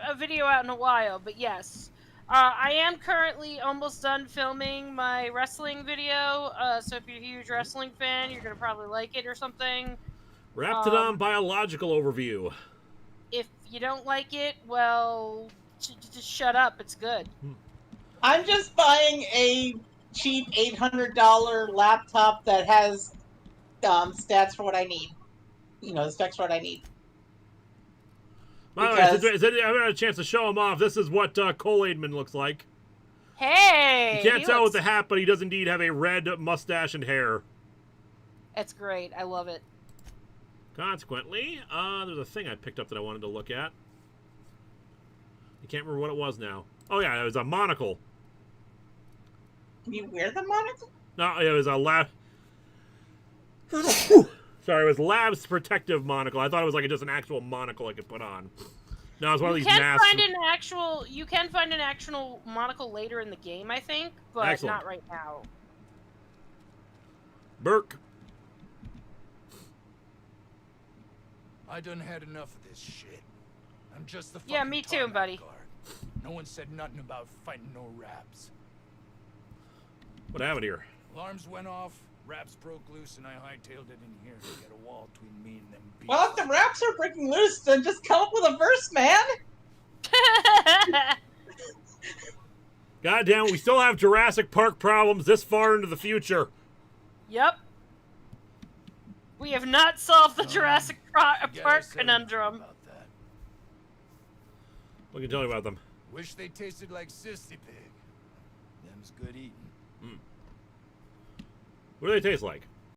a video out in a while, but yes. I am currently almost done filming my wrestling video, so if you're a huge wrestling fan, you're going to probably like it or something. Raptidon biological overview. If you don't like it, well, just shut up. It's good. I'm just buying a cheap $800 laptop that has stats for what I need. You know, the specs for what I need. By the way, I haven't had a chance to show him off. This is what Cole Aidman looks like. Hey! You can't tell with the hat, but he does indeed have a red mustache and hair. That's great. I love it. Consequently, there's a thing I picked up that I wanted to look at. I can't remember what it was now. Oh, yeah, it was a monocle. Can you wear the monocle? No, it was a lab... Sorry, it was Lab's protective monocle. I thought it was like just an actual monocle I could put on. No, it's one of these masks. You can find an actual monocle later in the game, I think, but Excellent. not right now. Burke. I done had enough of this shit. I'm just the Yeah, me too, buddy. guard. No one said nothing about fighting no raps. What happened here? Alarms went off, raps broke loose, and I hightailed it in here to get a wall between me and them beasts. Well, if the raps are breaking loose, then just come up with a verse, man! Goddamn, we still have Jurassic Park problems this far into the future. Yep. We have not solved the Jurassic Park conundrum. What can you tell me about them? Wish they tasted like Sissy Pig. Them's good eating. What do they taste like?